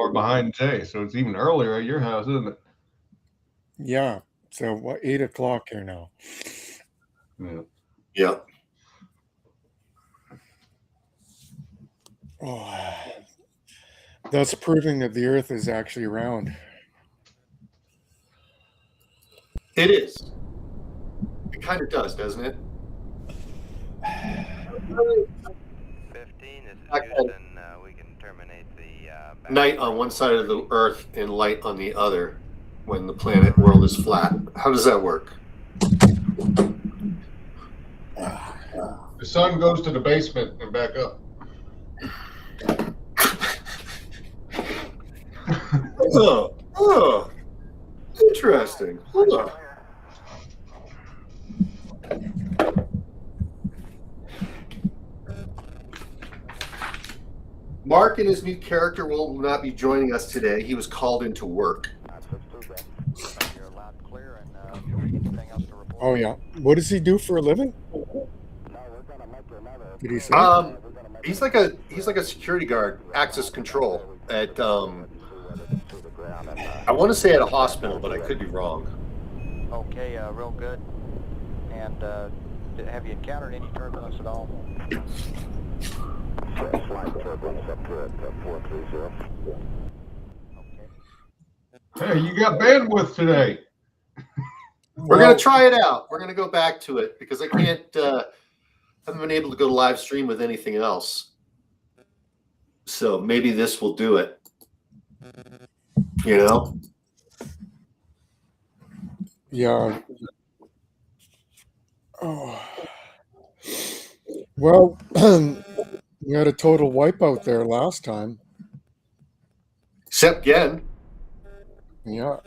hour behind Jay, so it's even earlier at your house, isn't it? Yeah. So what? 8 o'clock here now. Yeah. Yeah. Oh, that's proving that the Earth is actually round. It is. It kind of does, doesn't it? 15, this is Houston. We can terminate the night on one side of the Earth and light on the other when the planet world is flat. How does that work? The sun goes to the basement and back up. Oh, interesting. Oh. Mark and his new character will not be joining us today. He was called into work. Oh yeah. What does he do for a living? Did he say? He's like a security guard, access control at I want to say at a hospital, but I could be wrong. Okay, real good. And have you encountered any turbulence at all? Flight turbulence up to 430. Hey, you got bandwidth today. We're going to try it out. We're going to go back to it because I can't, haven't been able to go to live stream with anything else. So maybe this will do it. You know? Yeah. Oh. Well, we had a total wipeout there last time. Except Gen. Yeah,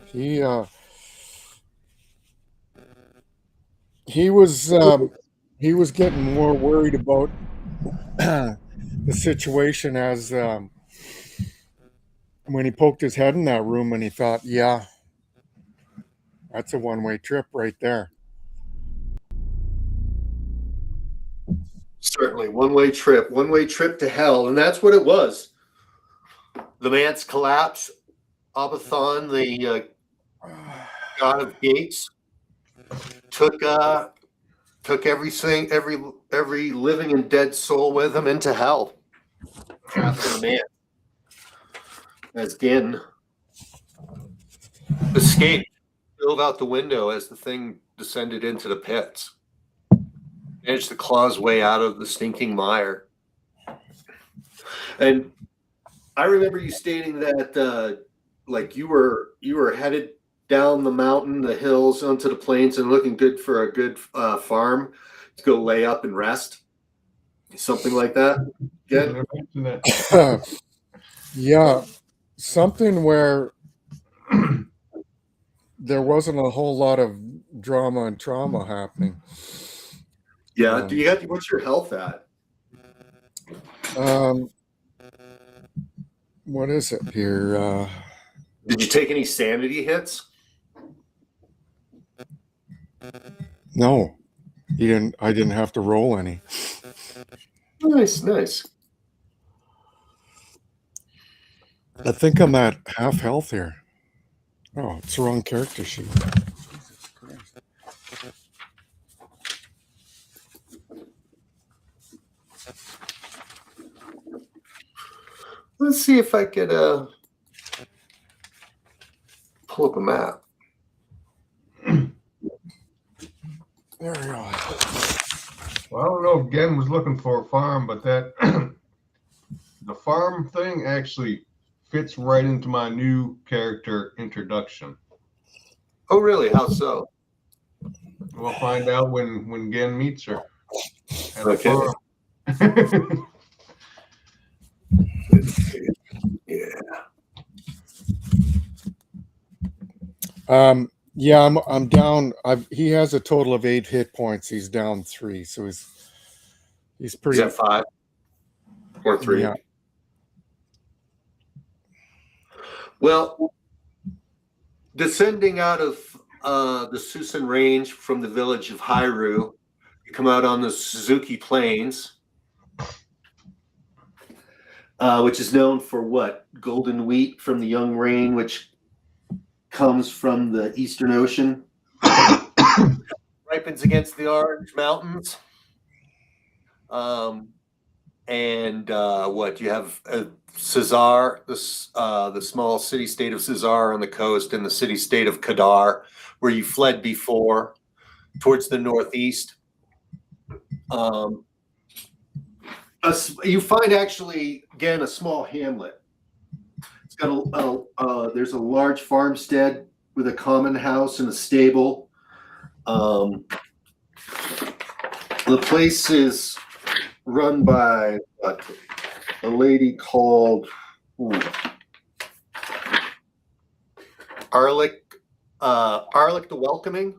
he was getting more worried about the situation as when he poked his head in that room and he thought, yeah, that's a one-way trip right there. Certainly, one-way trip to hell, and that's what it was. The man's collapse, Abathon, the god of gates, took everything, every living and dead soul with him into hell. After the man, as Gin escaped, spilled out the window as the thing descended into the pits. Managed to claw his way out of the stinking mire. And I remember you stating that like you were headed down the mountain, the hills, onto the plains and looking good for a good farm to go lay up and rest. Something like that. Yeah. Yeah. Something where there wasn't a whole lot of drama and trauma happening. Yeah. What's your health at? What is it here? Did you take any sanity hits? No, I didn't have to roll any. Nice. I think I'm at half health here. Oh, it's the wrong character sheet. Let's see if I could pull up a map. There we go. Well, I don't know if Gen was looking for a farm, but that the farm thing actually fits right into my new character introduction. Oh, really? How so? We'll find out when Gen meets her. Okay. Yeah. Yeah, I'm down. He has a total of 8 hit points. He's down 3, so he's pretty. Is that 5 or 3? Yeah. Well, descending out of the Susan Range from the village of Hyrule, you come out on the Suzuki Plains. which is known for what? Golden wheat from the young rain, which comes from the Eastern Ocean. Ripens against the Orange Mountains. What you have Cesar, the small city-state of Cesar on the coast, and the city-state of Kadar, where you fled before, towards the northeast. You find actually, again, a small hamlet. It's got there's a large farmstead with a common house and a stable. The place is run by a lady called Arlick the Welcoming.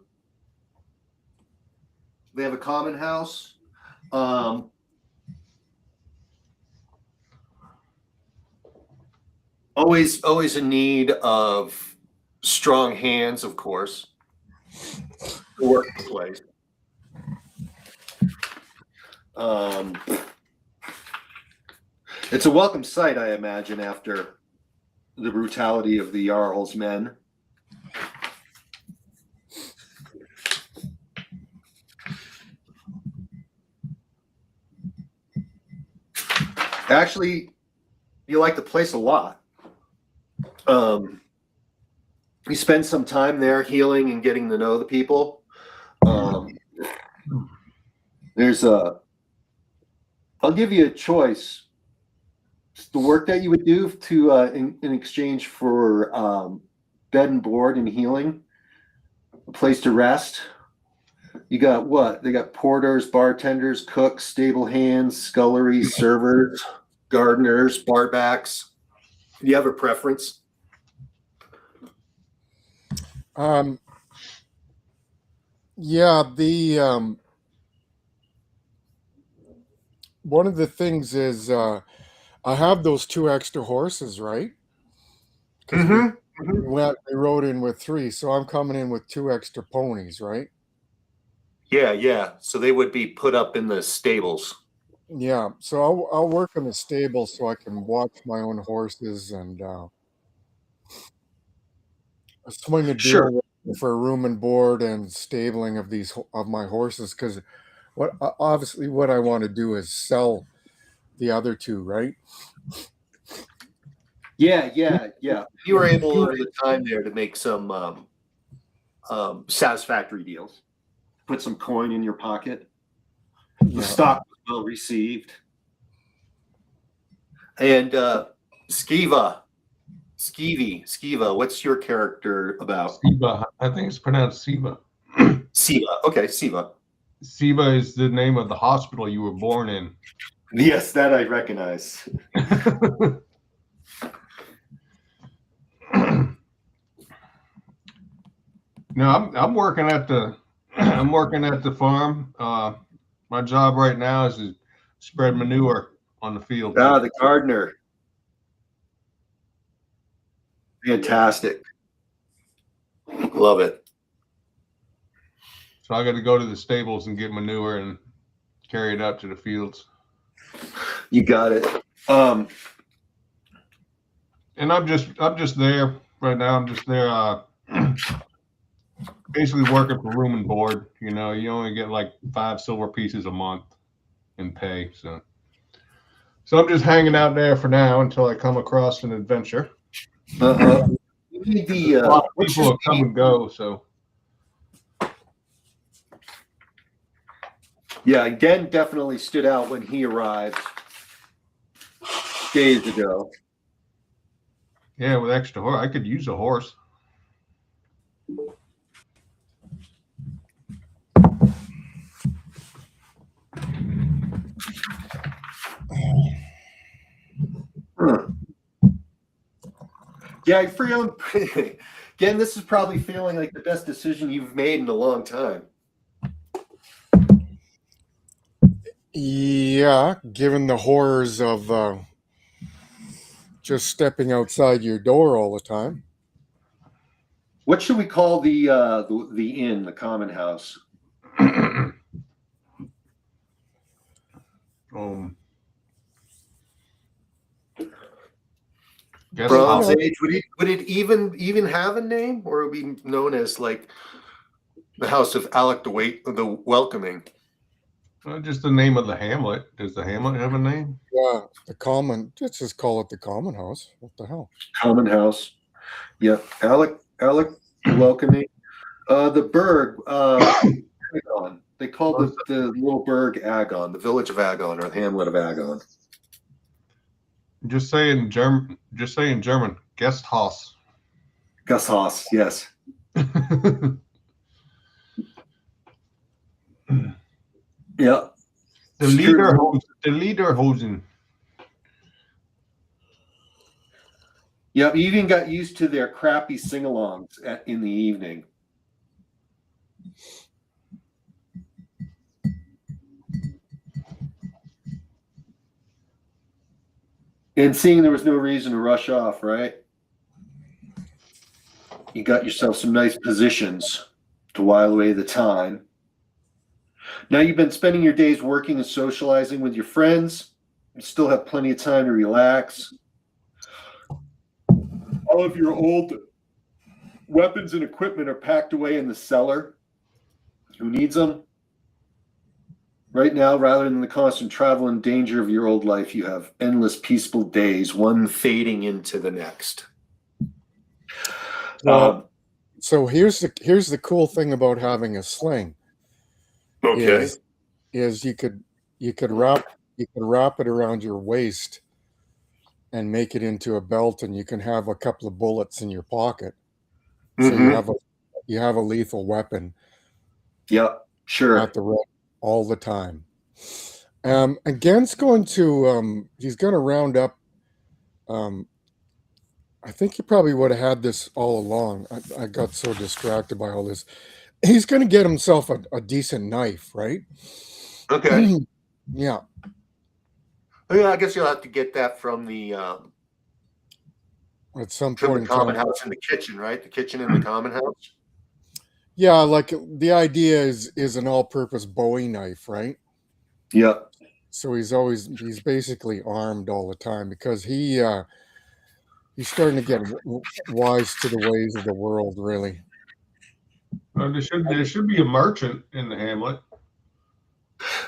They have a common house. Always in need of strong hands, of course, to work the place. It's a welcome sight, I imagine, after the brutality of the Jarl's men. Actually, you like the place a lot. You spend some time there healing and getting to know the people. I'll give you a choice. The work that you would do to in exchange for bed and board and healing, a place to rest. You got what? They got porters, bartenders, cooks, stable hands, scullery, servers, gardeners, barbacks. Do you have a preference? Yeah, the one of the things is I have those 2 extra horses, right? Because we rode in with 3, so I'm coming in with 2 extra ponies, right? Yeah. So they would be put up in the stables. Yeah, so I'll work in the stable so I can watch my own horses and swing a deal for room and board and stabling of my horses. Because what I want to do is sell the other 2, right? Yeah. You were able over the time there to make some satisfactory deals. Put some coin in your pocket. The stock was well received. And Skiva, what's your character about? Siva. I think it's pronounced Siva. Siva. Okay, Siva. Siva is the name of the hospital you were born in. Yes, that I recognize. No, I'm working at the farm. My job right now is to spread manure on the field. Ah, the gardener. Fantastic. Love it. So I got to go to the stables and get manure and carry it up to the fields. You got it. And I'm just there right now. I'm just there, basically working for room and board. You know, you only get like 5 silver pieces a month in pay. So I'm just hanging out there for now until I come across an adventure. A lot of people have come and go. So yeah, again, definitely stood out when he arrived days ago. yeah, with extra horse, I could use a horse. Yeah, for you, again, this is probably feeling like the best decision you've made in a long time. Yeah, given the horrors of just stepping outside your door all the time. What should we call the inn, the common house? Guest Bronze house. Age. Would it even have a name, or would it be known as like the House of Alec the Welcoming? Just the name of the hamlet. Does the hamlet have a name? Yeah, the common. Let's just call it the common house. What the hell? Common House. Yeah, Alec the Welcoming. The Burg, Agon. They call the little burg Agon, the village of Agon, or the hamlet of Agon. Just say in German. Guest house. Gasthaus, yes. Yeah. The Lederhosen. Yeah, you even got used to their crappy sing-alongs in the evening. And seeing there was no reason to rush off, right? You got yourself some nice positions to while away the time. Now you've been spending your days working and socializing with your friends. You still have plenty of time to relax. All of your old weapons and equipment are packed away in the cellar. Who needs them? Right now, rather than the constant travel and danger of your old life, you have endless peaceful days, one fading into the next. So here's the cool thing about having a sling. Okay. Is you could wrap it around your waist and make it into a belt, and you can have a couple of bullets in your pocket. So you have a lethal weapon. Yeah, sure. At the ready all the time. Again's going to he's going to round up. I think he probably would have had this all along. I got so distracted by all this. He's going to get himself a decent knife, right? Okay. Yeah. Yeah, I guess you'll have to get that from the At some from point the common house in the kitchen, right? The kitchen in the common house. Yeah, like the idea is an all-purpose Bowie knife, right? Yeah. So he's basically armed all the time because he's starting to get wise to the ways of the world, really. There should be a merchant in the hamlet.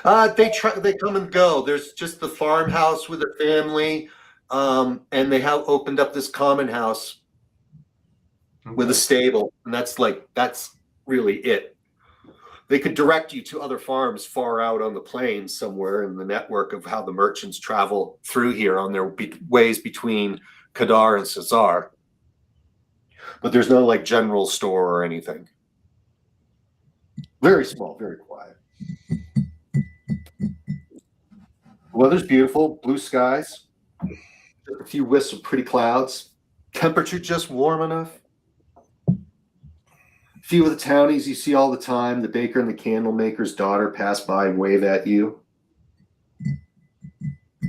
They come and go. There's just the farmhouse with a family, and they have opened up this common house with a stable, and that's really it. They could direct you to other farms far out on the plains somewhere in the network of how the merchants travel through here on their ways between Kadar and Cesar. But there's no like general store or anything. Very small, very quiet. The weather's beautiful, blue skies, a few wisps of pretty clouds, temperature just warm enough. Few of the townies you see all the time, the baker and the candle maker's daughter pass by and wave at you.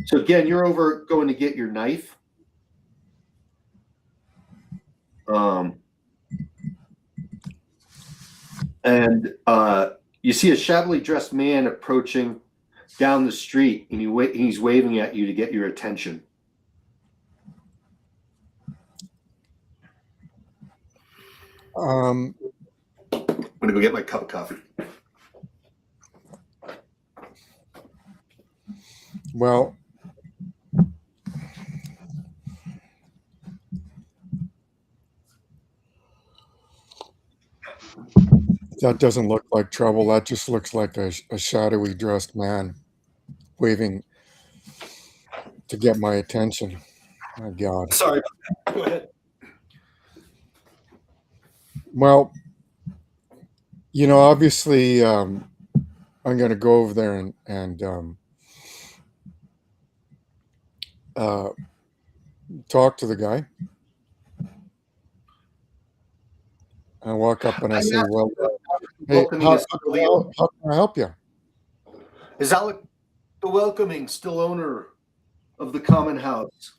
So again, you're over going to get your knife. And you see a shabbily dressed man approaching down the street, and he's waving at you to get your attention. I'm gonna go get my cup of coffee. Well, that doesn't look like trouble. That just looks like a shadowy dressed man waving to get my attention. My God. Sorry. Go ahead. Well, obviously, I'm going to go over there and talk to the guy. I walk up and I say, "Well, hey, how can I help you?" Is Alec the Welcoming still owner of the common house?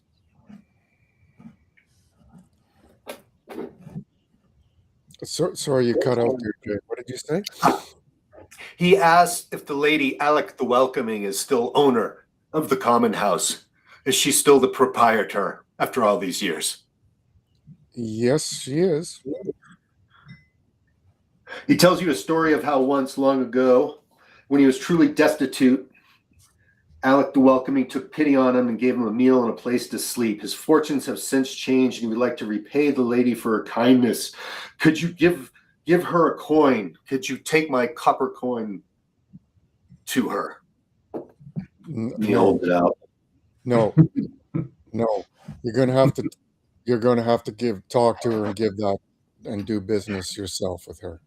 Sorry, you cut out there, Jay. What did you say? He asked if the lady Alec the Welcoming is still owner of the common house. Is she still the proprietor? after all these years. Yes, she is. He tells you a story of how once long ago, when he was truly destitute, Alec the Welcoming took pity on him and gave him a meal and a place to sleep. His fortunes have since changed, and he would like to repay the lady for her kindness. Could you give her a coin? Could you take my copper coin to her? He holds it out. No. You're gonna have to talk to her and give that and do business yourself with her.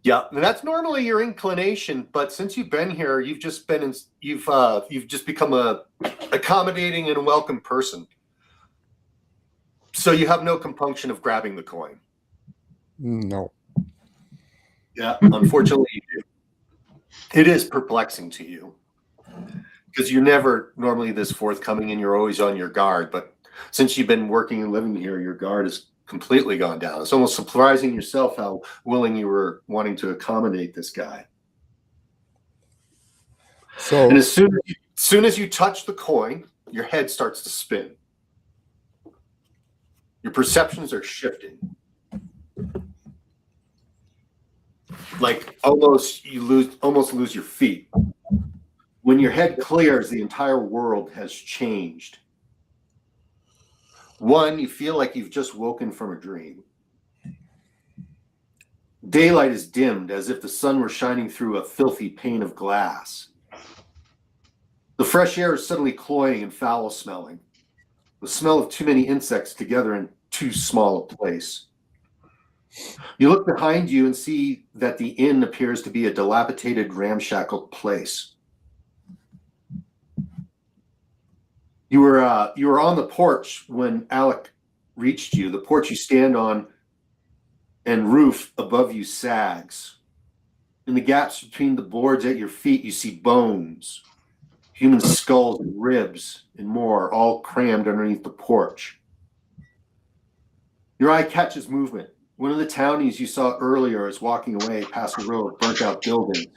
Yeah, and that's normally your inclination, but since you've been here, you've just become a accommodating and welcome person. So you have no compunction of grabbing the coin. No. Yeah, unfortunately you do. It is perplexing to you because you're never normally this forthcoming and you're always on your guard, but since you've been working and living here, your guard is completely gone down. It's almost surprising yourself how willing you were wanting to accommodate this guy. So, and as soon as you touch the coin, your head starts to spin. Your perceptions are shifting. Like almost lose your feet. When your head clears, the entire world has changed. One, you feel like you've just woken from a dream. Daylight is dimmed as if the sun were shining through a filthy pane of glass. The fresh air is suddenly cloying and foul smelling. The smell of too many insects together in too small a place. You look behind you and see that the inn appears to be a dilapidated, ramshackle place. You were on the porch when Alec reached you. The porch you stand on and roof above you sags. In the gaps between the boards at your feet, you see bones, human skulls and ribs and more, all crammed underneath the porch. Your eye catches movement. One of the townies you saw earlier is walking away past a row of burnt out buildings,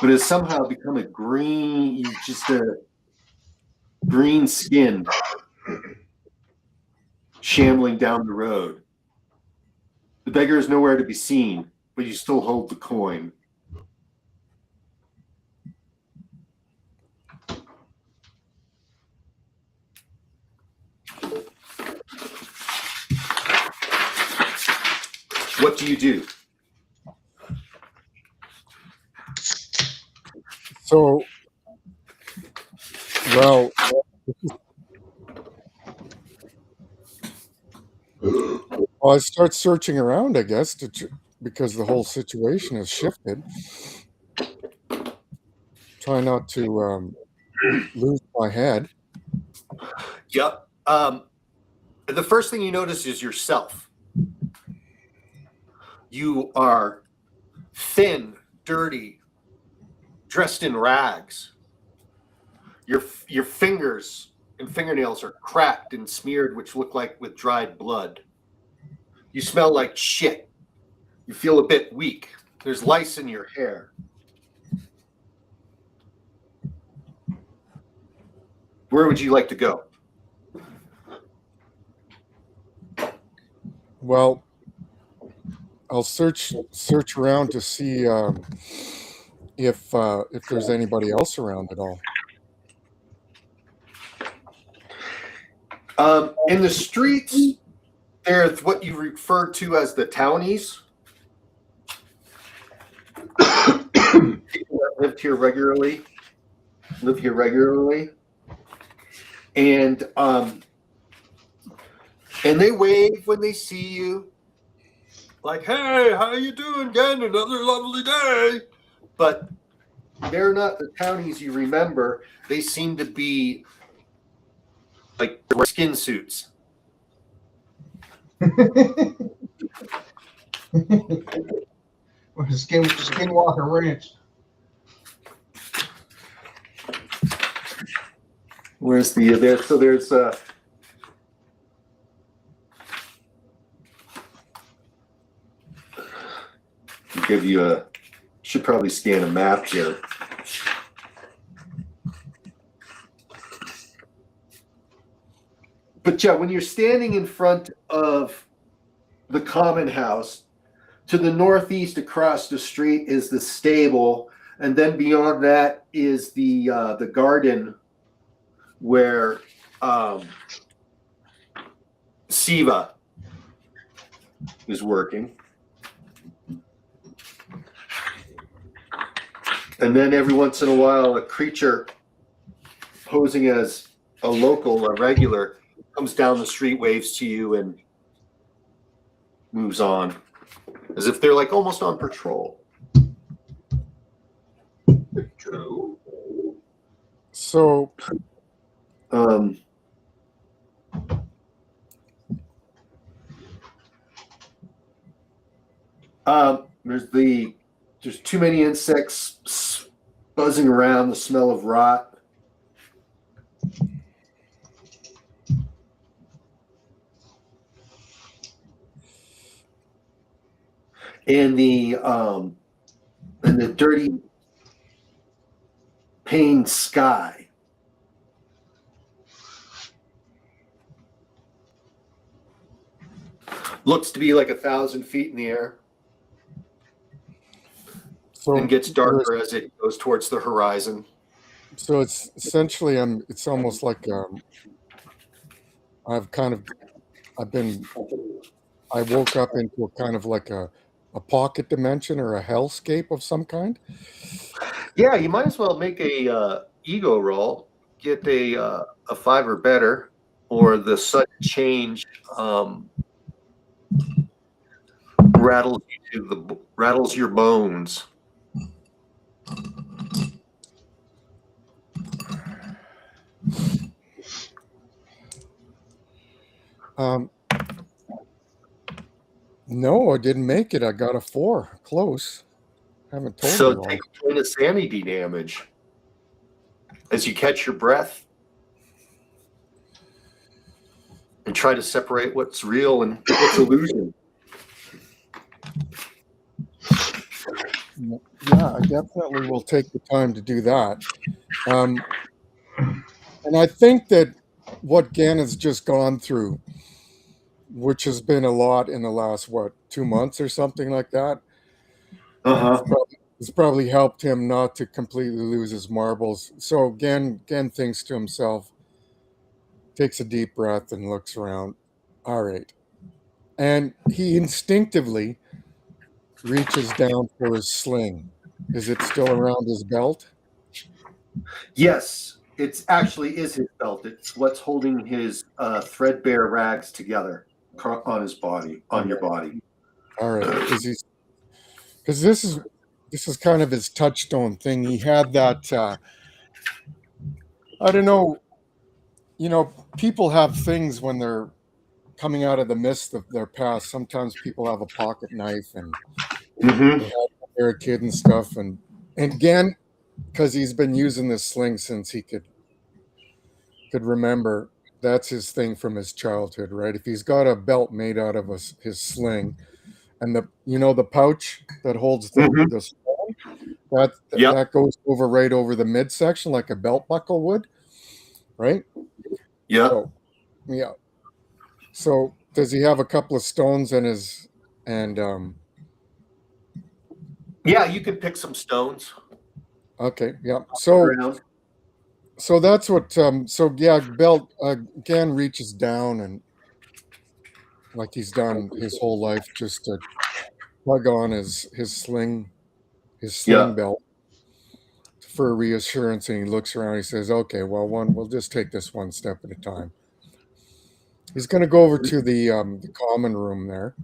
but has somehow become a green skin shambling down the road. The beggar is nowhere to be seen, but you still hold the coin. What do you do? So, well, I start searching around, I guess, because the whole situation has shifted. Try not to lose my head. Yep. The first thing you notice is yourself. You are thin, dirty, dressed in rags. Your fingers and fingernails are cracked and smeared, which look like with dried blood. You smell like shit. You feel a bit weak. There's lice in your hair. Where would you like to go? Well, I'll search around to see if there's anybody else around at all. In the streets, there's what you refer to as the townies. People that live here regularly, and they wave when they see you, like, "Hey, how you doing? Again, another lovely day." But they're not the townies you remember. They seem to be like skin suits. Skinwalker Ranch. Where's the there? So there's give you a should probably scan a map here. But yeah, when you're standing in front of the common house, to the northeast across the street is the stable, and then beyond that is the garden where Siva is working. And then every once in a while, a creature posing as a local, a regular, comes down the street, waves to you, and moves on, as if they're like almost on patrol. So, there's too many insects buzzing around, the smell of rot. And the dirty pane sky. Looks to be like 1,000 feet in the air. so And gets darker as it goes towards the horizon. So it's essentially, it's almost like I woke up into a kind of like a pocket dimension or a hellscape of some kind. Yeah, you might as well make a ego roll, get a 5 or better, or the sudden change rattles your bones. No, I didn't make it. I got a 4. Close. Haven't told you So all. take a point of sanity damage as you catch your breath and try to separate what's real and what's illusion. Yeah, I definitely will take the time to do that. And I think that what Gan has just gone through, which has been a lot in the last, 2 months or something like that, it's probably helped him not to completely lose his marbles. So Gan thinks to himself, takes a deep breath and looks around. All right. And he instinctively reaches down for his sling. Is it still around his belt? Yes, it actually is his belt. It's what's holding his threadbare rags together on his body, on your body. All right. Because this is kind of his touchstone thing. He had that, I don't know, people have things when they're coming out of the mist of their past. Sometimes people have a pocket knife and they had when they're a kid and stuff. And again, because he's been using this sling since he could remember, that's his thing from his childhood, right? If he's got a belt made out of his sling, and the pouch that holds the stone, that goes right over the midsection like a belt buckle would, right? Yeah. So, yeah. So does he have a couple of stones in his Yeah, you can pick some stones. Okay, yeah. So that's what Belt again reaches down and like he's done his whole life just to plug on his sling belt for reassurance, and he looks around, he says, okay, well, we'll just take this one step at a time. He's going to go over to the common room there,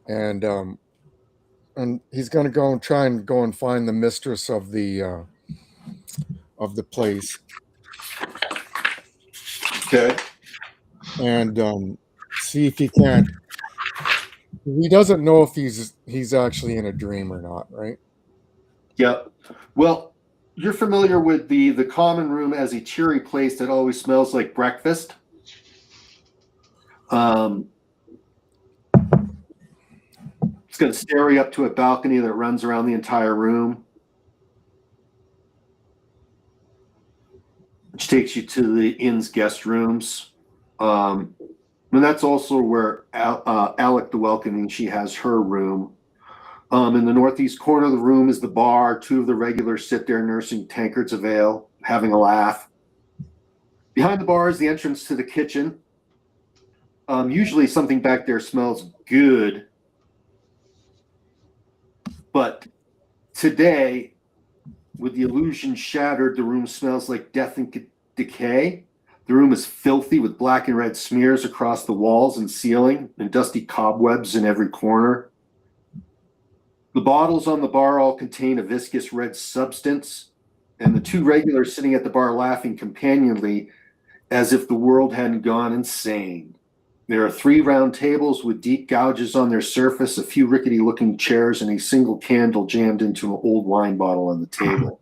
and he's going to go and try and go and find the mistress of the place. Okay. And see if he can't. He doesn't know if he's actually in a dream or not, right? Yeah. Well, you're familiar with the common room as a cheery place that always smells like breakfast. It's got a stairway up to a balcony that runs around the entire room, which takes you to the inn's guest rooms. And that's also where Alec the Welcoming, she has her room. In the northeast corner of the room is the bar. Two of the regulars sit there nursing tankards of ale, having a laugh. Behind the bar is the entrance to the kitchen. Usually something back there smells good. But today, with the illusion shattered, the room smells like death and decay. The room is filthy with black and red smears across the walls and ceiling and dusty cobwebs in every corner. The bottles on the bar all contain a viscous red substance, and the two regulars sitting at the bar laughing companionably as if the world hadn't gone insane. There are 3 round tables with deep gouges on their surface, a few rickety-looking chairs, and a single candle jammed into an old wine bottle on the table.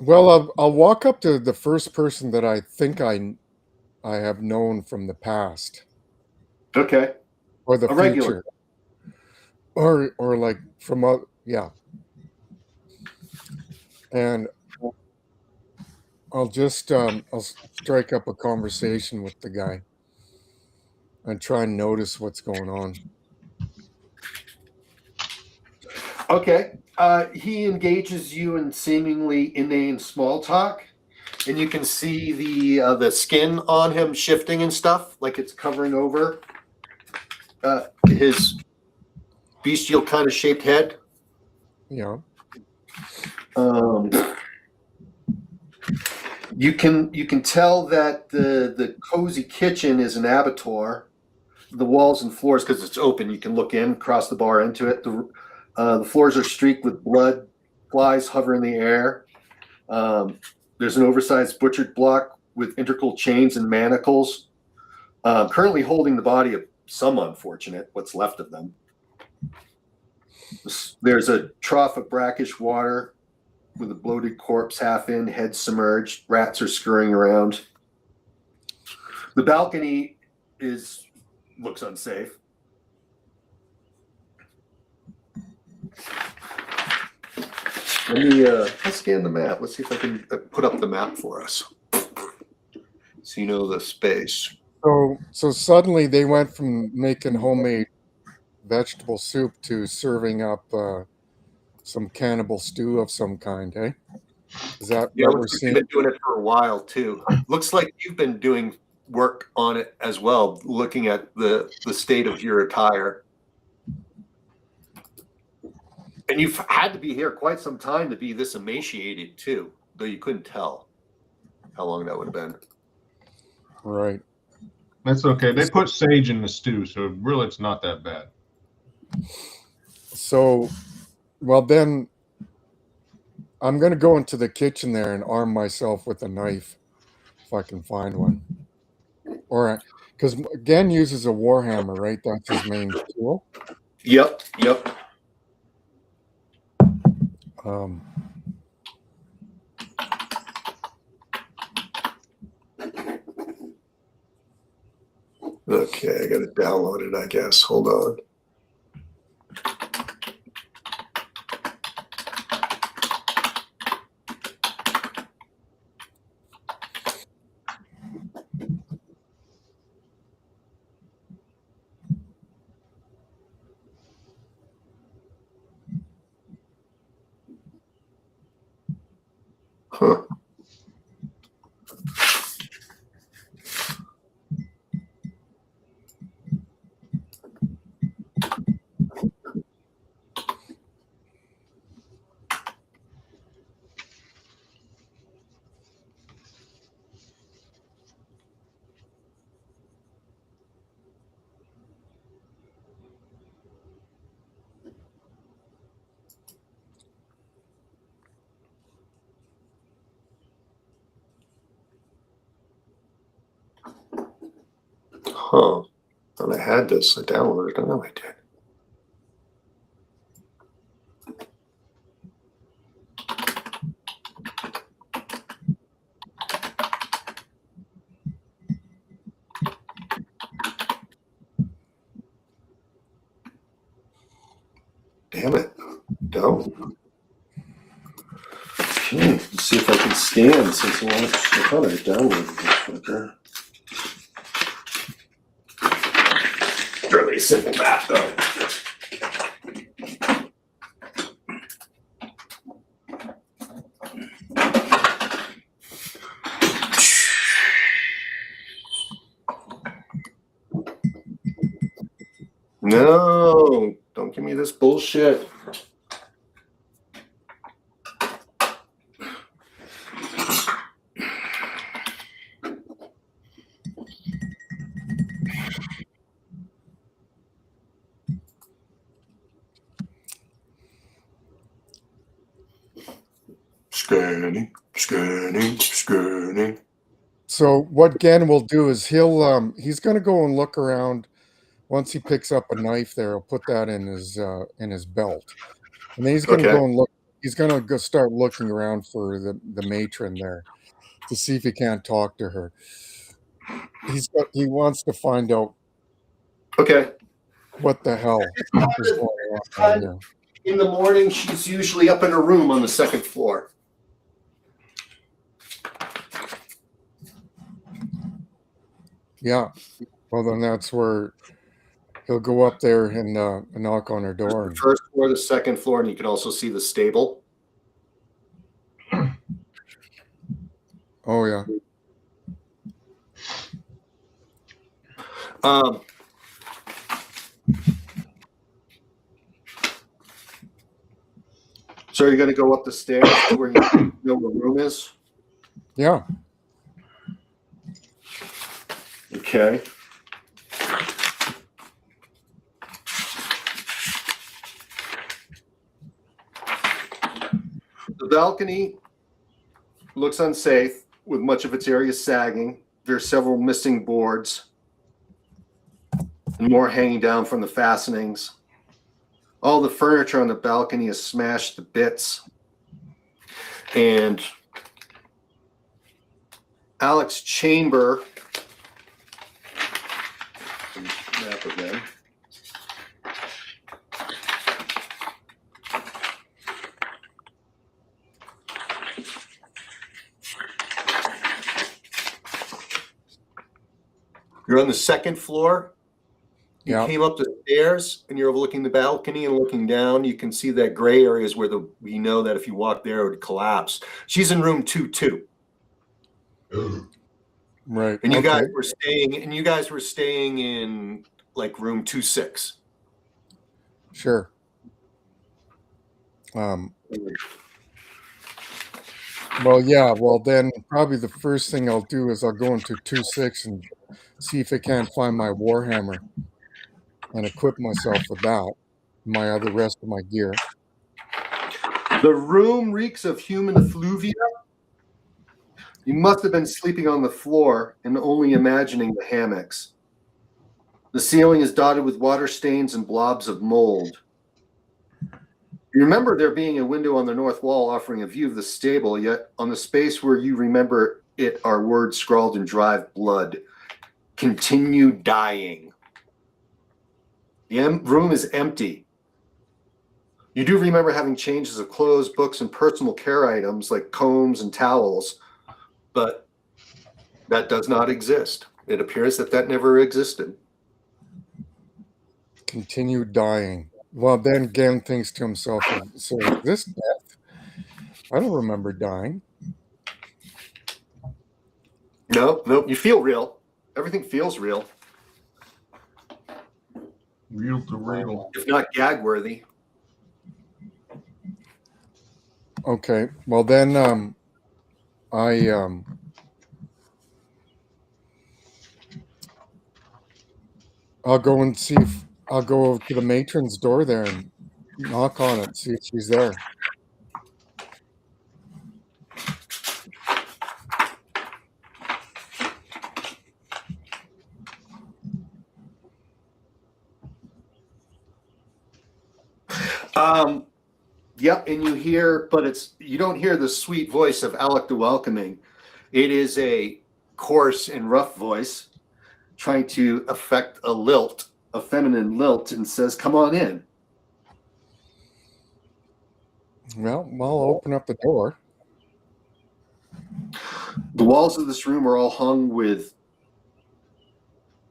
Well, I'll walk up to the first person that I think I have known from the past. Okay. Or the A future. regular. Or like from yeah. And I'll just I'll strike up a conversation with the guy and try and notice what's going on. Okay. He engages you in seemingly inane small talk, and you can see the skin on him shifting and stuff, like it's covering over his bestial kind of shaped head. Yeah. You can tell that the cozy kitchen is an abattoir. The walls and floors, because it's open, you can look in across the bar into it. The floors are streaked with blood. Flies hover in the air. There's an oversized butchered block with integral chains and manacles, currently holding the body of some unfortunate, what's left of them. There's a trough of brackish water with a bloated corpse half in, head submerged. Rats are scurrying around. The balcony looks unsafe. Let's scan the map. Let's see if I can put up the map for us, so you know the space. So suddenly they went from making homemade vegetable soup to serving up some cannibal stew of some kind, eh? Is that Yeah, what we're looks like seeing? you've been doing it for a while too. Looks like you've been doing work on it as well, looking at the state of your attire. And you've had to be here quite some time to be this emaciated too, though you couldn't tell how long that would have been. Right. That's okay. They put sage in the stew, so really it's not that bad. So, well then, I'm going to go into the kitchen there and arm myself with a knife, if I can find one. Or, because Gen uses a warhammer, right? That's his main tool. Yep. Okay, I got it downloaded, I guess. Hold on. Huh. Huh. And I had this. I downloaded it. I know I did. go. Okay, let's see if I can scan since I thought I downloaded this fucker. Fairly simple math though. No, don't give me this bullshit. Scanning. So what Gan will do is he's going to go and look around. Once he picks up a knife there, he'll put that in his belt. And then he's going to Okay. go and look. He's going to go start looking around for the matron there to see if he can't talk to her. He wants to find out Okay. what the hell is going on here. In the morning, she's usually up in her room on the second floor. Yeah. Well, then that's where he'll go up there and knock on her door. The first floor, the second floor, and you can also see the stable. Oh, yeah. So you're going to go up the stairs to where you know where room is? Yeah. Okay. The balcony looks unsafe, with much of its area sagging. There are several missing boards and more hanging down from the fastenings. All the furniture on the balcony is smashed to bits. And Alex's chamber, map again. You're on the second floor. You Yeah. came up the stairs and you're overlooking the balcony and looking down. You can see that gray area is where we know that if you walk there, it would collapse. She's in room 2-2. Right. And you Okay. guys were staying in like room 2-6. Sure. Well, yeah. Well, then probably the first thing I'll do is I'll go into 2-6 and see if I can't find my Warhammer and equip myself with that, the rest of my gear. The room reeks of human effluvia. You must have been sleeping on the floor and only imagining the hammocks. The ceiling is dotted with water stains and blobs of mold. You remember there being a window on the north wall offering a view of the stable, yet on the space where you remember it are words scrawled in dry blood. Continue dying. The room is empty. You do remember having changes of clothes, books, and personal care items like combs and towels, but that does not exist. It appears that never existed. Continue dying. Well, then Gan thinks to himself, so is this death? I don't remember dying. No, you feel real. Everything feels real. Real to real. If not gag worthy. Okay. Well, then I'll go and see if I'll go over to the matron's door there and knock on it, see if she's there. Yep, and you hear, but you don't hear the sweet voice of Alec the Welcoming. It is a coarse and rough voice trying to affect a lilt, a feminine lilt, and says, "Come on in." Well, I'll open up the door. The walls of this room are all hung with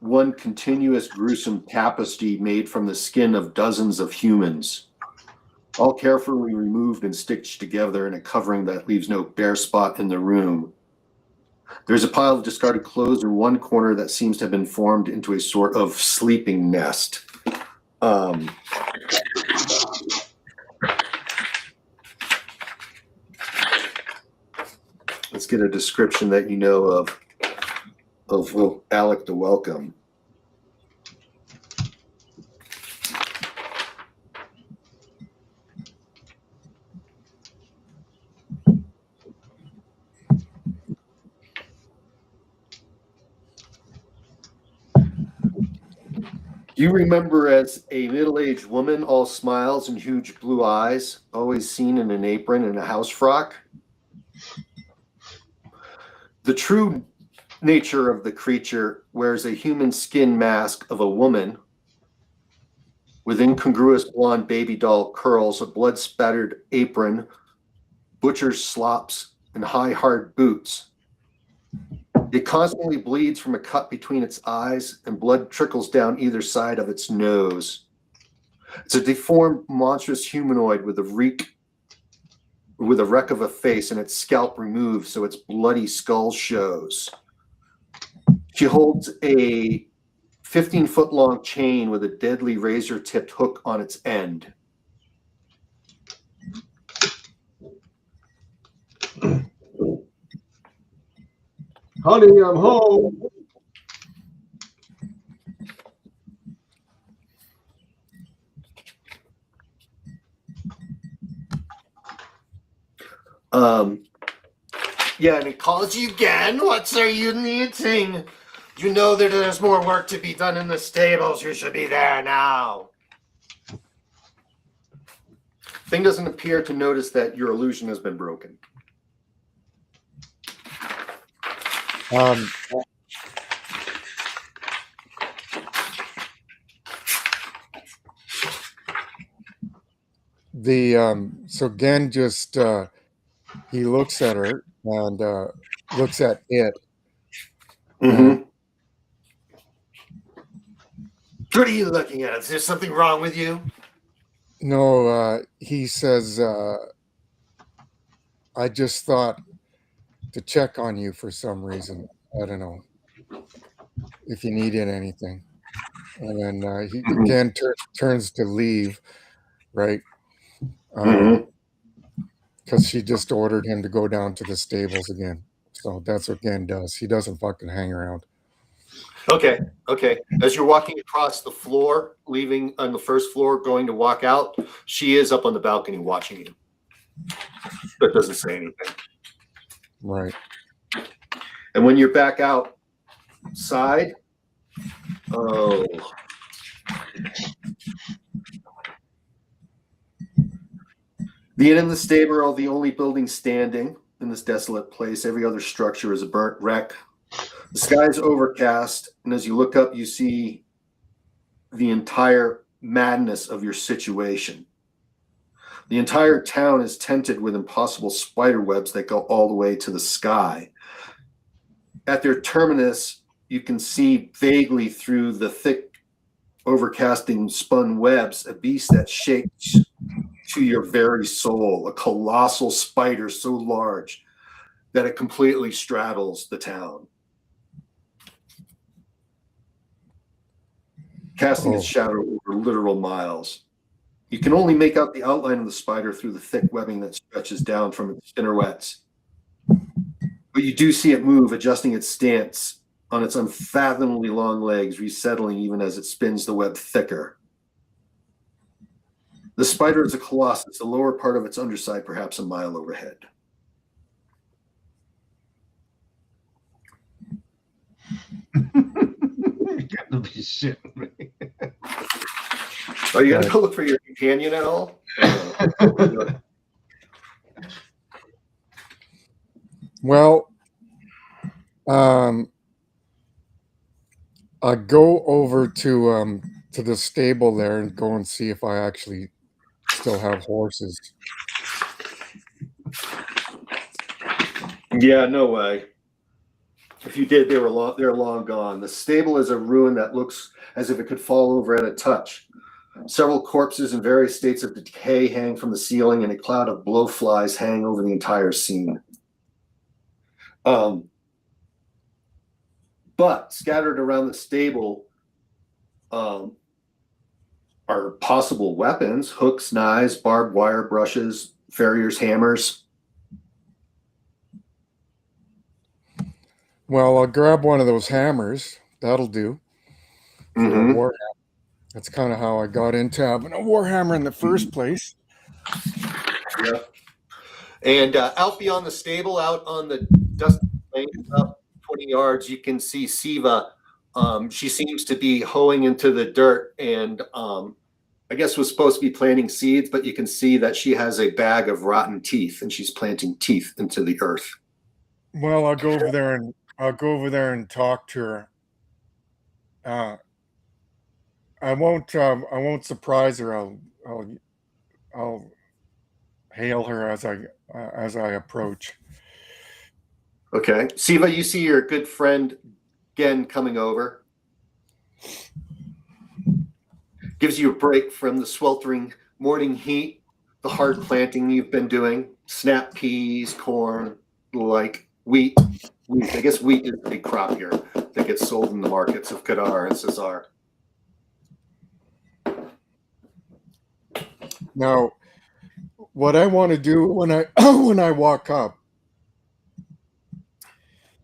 one continuous gruesome tapestry made from the skin of dozens of humans, all carefully removed and stitched together in a covering that leaves no bare spot in the room. There's a pile of discarded clothes in one corner that seems to have been formed into a sort of sleeping nest. Let's get a description that you know of Alec the Welcome. You remember as a middle-aged woman, all smiles and huge blue eyes, always seen in an apron and a house frock. The true nature of the creature wears a human skin mask of a woman with incongruous blonde baby doll curls, a blood-spattered apron, butcher's slops, and high, hard boots. It constantly bleeds from a cut between its eyes, and blood trickles down either side of its nose. It's a deformed, monstrous humanoid with a wreck of a face and its scalp removed so its bloody skull shows. She holds a 15-foot-long chain with a deadly razor-tipped hook on its end. Honey, I'm home. Yeah, and it calls you again. What are you needing? You know that there's more work to be done in the stables. You should be there now. Thing doesn't appear to notice that your illusion has been broken. So Gen just he looks at her and looks at it. Mm-hmm. What are you looking at? Is there something wrong with you? No, he says, I just thought to check on you for some reason. I don't know if you needed anything. And then he again turns to leave, right? Because she just ordered him to go down to the stables again. So that's what Gen does. He doesn't fucking hang around. Okay. As you're walking across the floor, leaving on the first floor, going to walk out, she is up on the balcony watching you. But doesn't say anything. Right. And when you're back outside, oh. The inn and the stable are the only buildings standing in this desolate place. Every other structure is a burnt wreck. The sky is overcast, and as you look up, you see the entire madness of your situation. The entire town is tented with impossible spider webs that go all the way to the sky. At their terminus, you can see vaguely through the thick, overcasting spun webs a beast that shakes to your very soul, a colossal spider so large that it completely straddles the town, casting its shadow over literal miles. You can only make out the outline of the spider through the thick webbing that stretches down from its spinnerets. But you do see it move, adjusting its stance on its unfathomably long legs, resettling even as it spins the web thicker. The spider is a colossus, the lower part of its underside perhaps a mile overhead. You got to be shitting me. Are you going to go look for your companion at all? Well, I go over to the stable there and go and see if I actually still have horses. Yeah, no way. If you did, they're long gone. The stable is a ruin that looks as if it could fall over at a touch. Several corpses in various states of decay hang from the ceiling, and a cloud of blowflies hang over the entire scene. But scattered around the stable are possible weapons: hooks, knives, barbed wire, brushes, farriers' hammers. Well, I'll grab one of those hammers. That'll do. For a warhammer. That's kind of how I got into having a warhammer in the first place. Yeah. And out beyond the stable, out on the dusty plain, about 20 yards, you can see Siva. She seems to be hoeing into the dirt, and I guess was supposed to be planting seeds, but you can see that she has a bag of rotten teeth, and she's planting teeth into the earth. Well, I'll go over there and talk to her. I won't surprise her. I'll hail her as I approach. Okay. Siva, you see your good friend Gen coming over. Gives you a break from the sweltering morning heat, the hard planting you've been doing, snap peas, corn, like wheat. I guess wheat is a big crop here that gets sold in the markets of Kadar and Cesar. Now, what I want to do when I when I walk up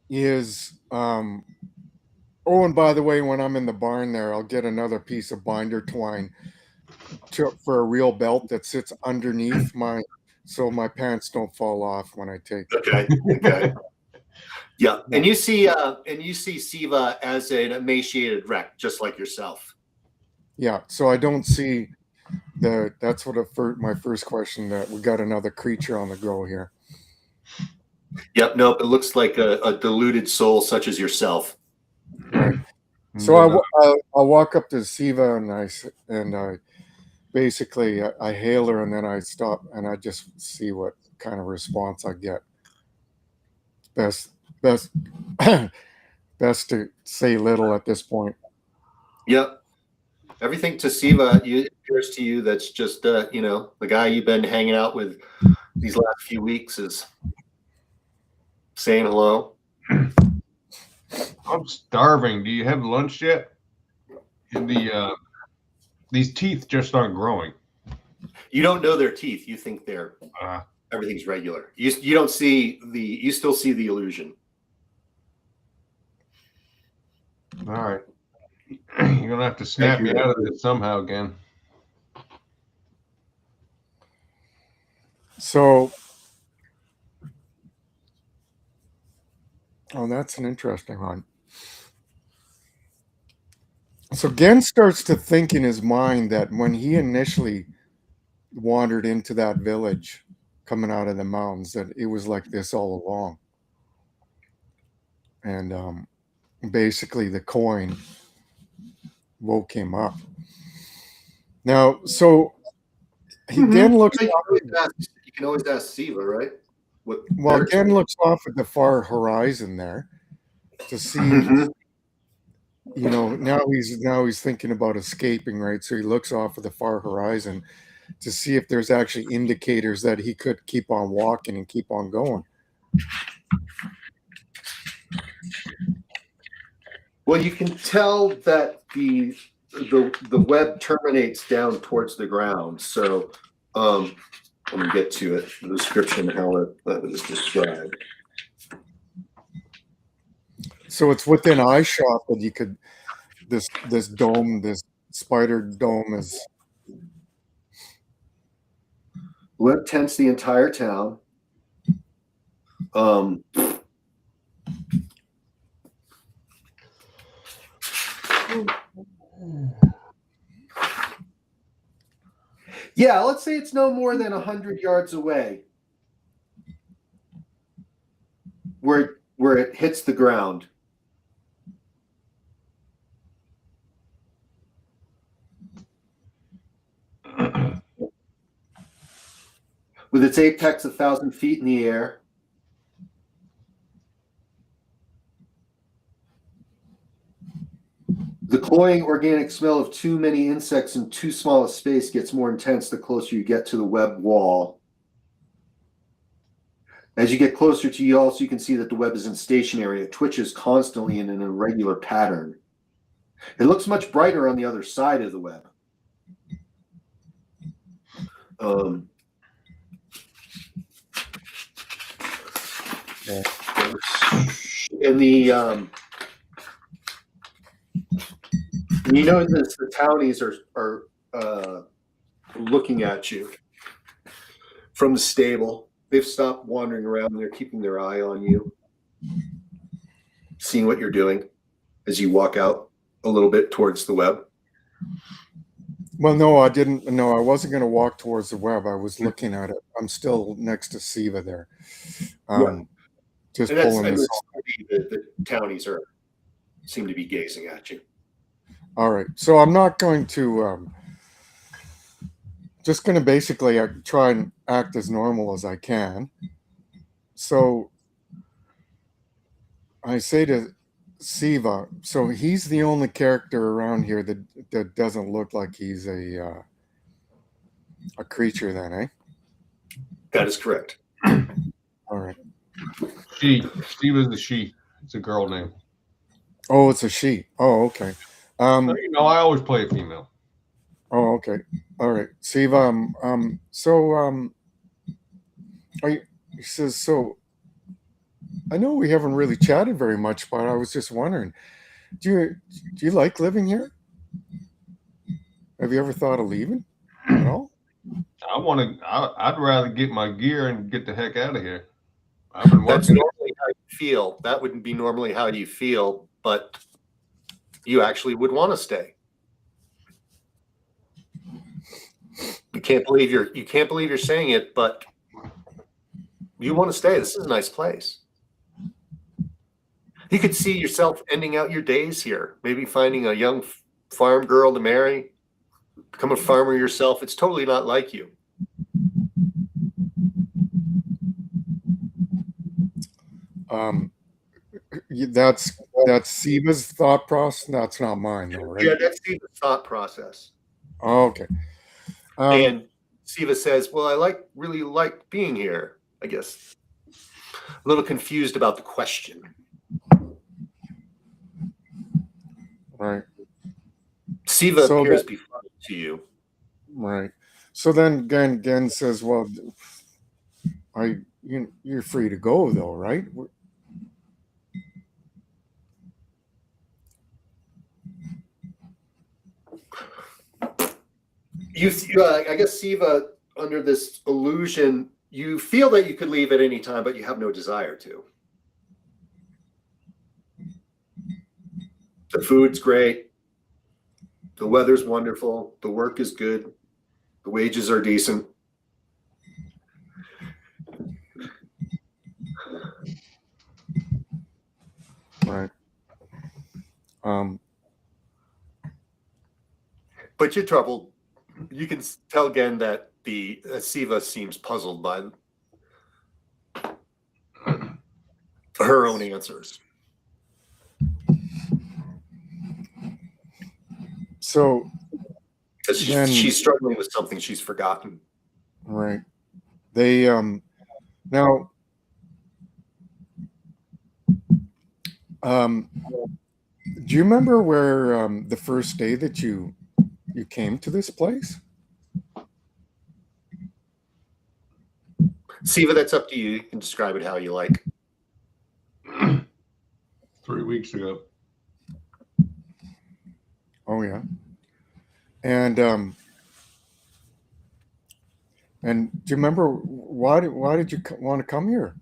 is oh, and by the way, when I'm in the barn there, I'll get another piece of binder twine for a real belt that sits underneath so my pants don't fall off when I take it. Okay. Yeah, and you see Siva as an emaciated wreck, just like yourself. Yeah, so I don't see that's what my first question, that we got another creature on the go here. Yep, nope, it looks like a deluded soul such as yourself. Right. So I'll walk up to Siva and I basically I hail her, and then I stop and I just see what kind of response I get. Best best to say little at this point. Yep. Everything to Siva appears to you that's just the guy you've been hanging out with these last few weeks is saying hello. I'm starving. Do you have lunch yet? And these teeth just aren't growing. You don't know their teeth. You think they're everything's regular. You don't see you still see the illusion. All right. You're gonna have to snap me out of this somehow again. So, that's an interesting one. So Gen starts to think in his mind that when he initially wandered into that village coming out of the mountains, that it was like this all along. And basically the coin woke him up. Now, so he Gen looks you can always ask Siva, right? Gen looks off at the far horizon there to see now he's thinking about escaping, right? So he looks off at the far horizon to see if there's actually indicators that he could keep on walking and keep on going. Well, you can tell that the web terminates down towards the ground. So let me get to it, the description, how it is described. So it's within eye shot that you could this dome, this spider dome is. Web tents the entire town. Yeah, let's say it's no more than 100 yards away where it hits the ground. With its apex 1,000 feet in the air, The cloying organic smell of too many insects in too small a space gets more intense the closer you get to the web wall. As you get closer to you, also you can see that the web isn't stationary. It twitches constantly in an irregular pattern. It looks much brighter on the other side of the web. In the you know the townies are looking at you from the stable. They've stopped wandering around and they're keeping their eye on you, seeing what you're doing as you walk out a little bit towards the web. Well, no, I didn't. No, I wasn't going to walk towards the web. I was looking at it. I'm still next to Siva there. Right. Just And that's pulling and this. the townies seem to be gazing at you. All right. So I'm not going to, just going to basically try and act as normal as I can. So I say to Siva, so he's the only character around here that doesn't look like he's a creature then, eh? That is correct. All right. She was the she. It's a girl name. Oh, it's a she. Oh, okay. You know, I always play a female. Oh, okay. All right. Siva, he says, so I know we haven't really chatted very much, but I was just wondering, do you like living here? Have you ever thought of leaving at all? I'd rather get my gear and get the heck out of here. I've been That's working. normally how you feel. That wouldn't be normally how you feel, but you actually would want to stay. You can't believe you're saying it, but you want to stay. This is a nice place. You could see yourself ending out your days here, maybe finding a young farm girl to marry, become a farmer yourself. It's totally not like you. That's Siva's thought process. That's not mine, though, right? Yeah, that's Siva's thought process. Oh, okay. And Siva says, "Well, I really like being here. I guess a little confused about the question." Right. Siva appears befuddled to you. Right. So then Gen says, "Well, you're free to go, though, right?" I guess Siva, under this illusion, you feel that you could leave at any time, but you have no desire to. The food's great. The weather's wonderful. The work is good. The wages are decent. Right. But you're troubled. You can tell again that the Siva seems puzzled by her own answers. So she's struggling with something she's forgotten. Right. They now do you remember where the first day that you came to this place? Siva, that's up to you. You can describe it how you like. 3 weeks ago. Oh yeah. And do you remember why did you want to come here?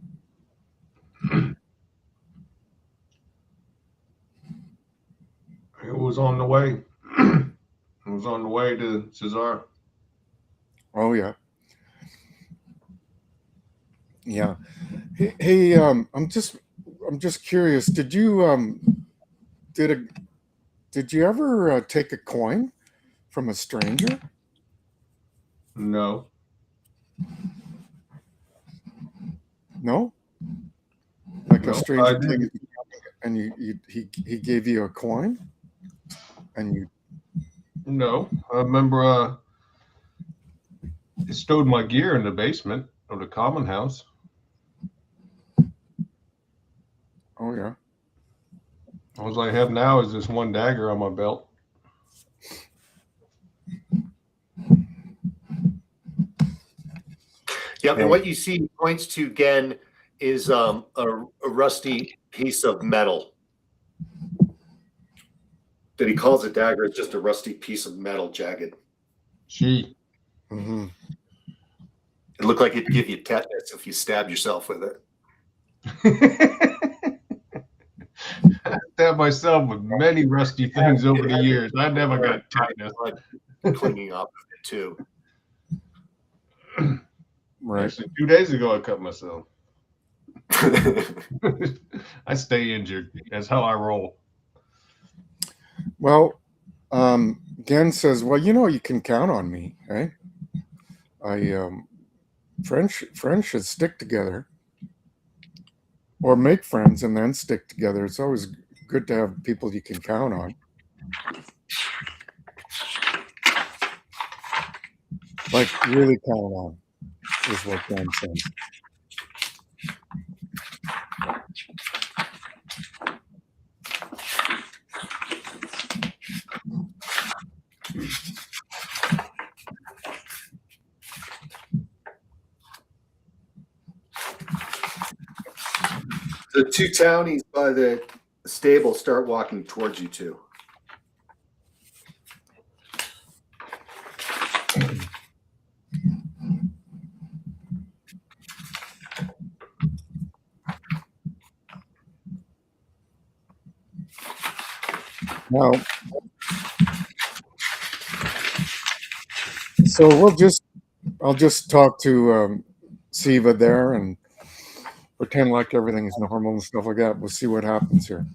It was on the way. It was on the way to Cesar. Oh yeah. Yeah. Hey, I'm just curious. Did you did you ever take a coin from a stranger? No. No. Like No, a stranger I didn't. and he gave you a coin? And you No, I remember I stowed my gear in the basement of the common house. oh yeah. All I have now is this one dagger on my belt. Yep, and what you see points to again is a rusty piece of metal. That he calls a dagger. It's just a rusty piece of metal, jagged. Gee. Mm-hmm. It looked like it'd give you tetanus if you stabbed yourself with it. I stabbed myself with many rusty things over the years. I never got tetanus. Blood clinging off of it too. Right. Actually, 2 days ago I cut myself. I stay injured. That's how I roll. Well, Gen says, well, you can count on me, eh? Friends should stick together, or make friends and then stick together. It's always good to have people you can count on. Like really count on is what Gen says. The two townies by the stable start walking towards you two. Now, so I'll just talk to Siva there and pretend like everything is normal and stuff like that. We'll see what happens here.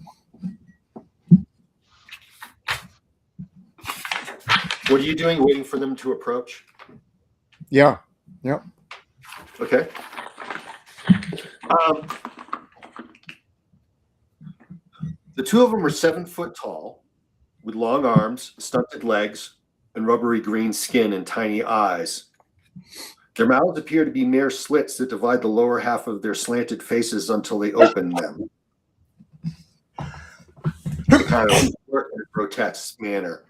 What are you doing? Waiting for them to approach? Yeah. Yep. Okay. The two of them are 7 foot tall, with long arms, stunted legs, and rubbery green skin and tiny eyes. Their mouths appear to be mere slits that divide the lower half of their slanted faces until they open them. They kind of work in a grotesque manner.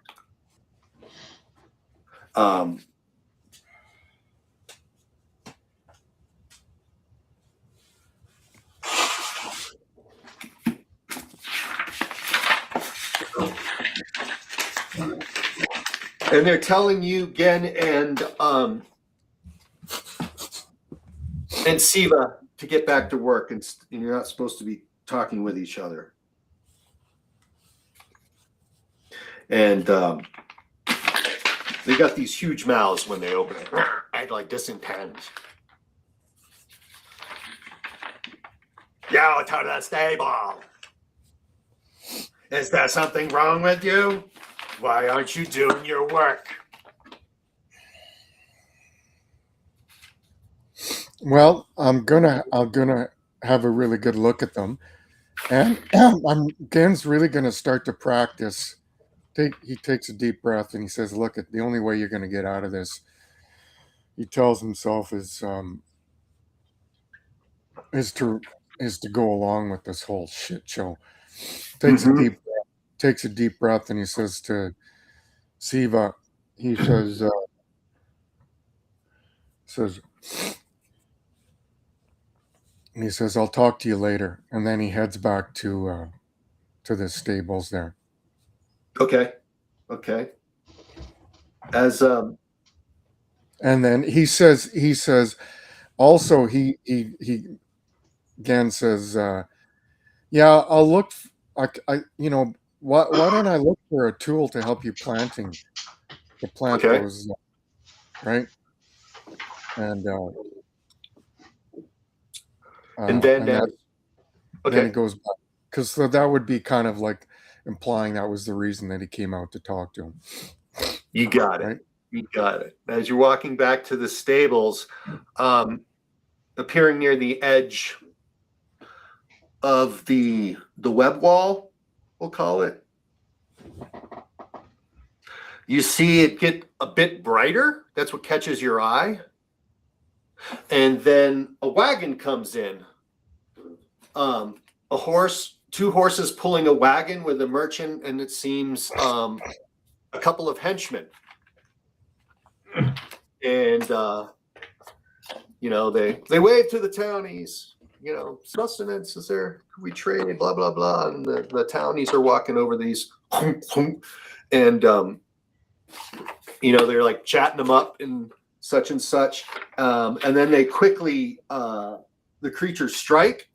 And they're telling you, Gen and Siva, to get back to work, and you're not supposed to be talking with each other. And they got these huge mouths when they open it. Act like disintent. Yo, to the stable. Is there something wrong with you? Why aren't you doing your work? Well, I'm gonna have a really good look at them, and Gen's really gonna start to practice. He takes a deep breath and he says, "Look, the only way you're gonna get out of this," he tells himself, is to go along with this whole shit show. Takes a deep breath and he says to Siva, he says, and he says, "I'll talk to you later." And then he heads back to the stables there. Okay. As and then he says also he Gan says, yeah, I'll look. Why don't I look for a tool to help you plant those, right? And then then it goes back, because so that would be kind of like implying that was the reason that he came out to talk to him. You got it. Right? You got it. As you're walking back to the stables, appearing near the edge of the web wall, we'll call it, You see it get a bit brighter. That's what catches your eye. And then a wagon comes in. A horse, 2 horses pulling a wagon with a merchant, and it seems a couple of henchmen. And they wave to the townies. Sustenance is there. We trade, blah blah blah. And the townies are walking over these, and they're like chatting them up and such, and then they quickly the creatures strike.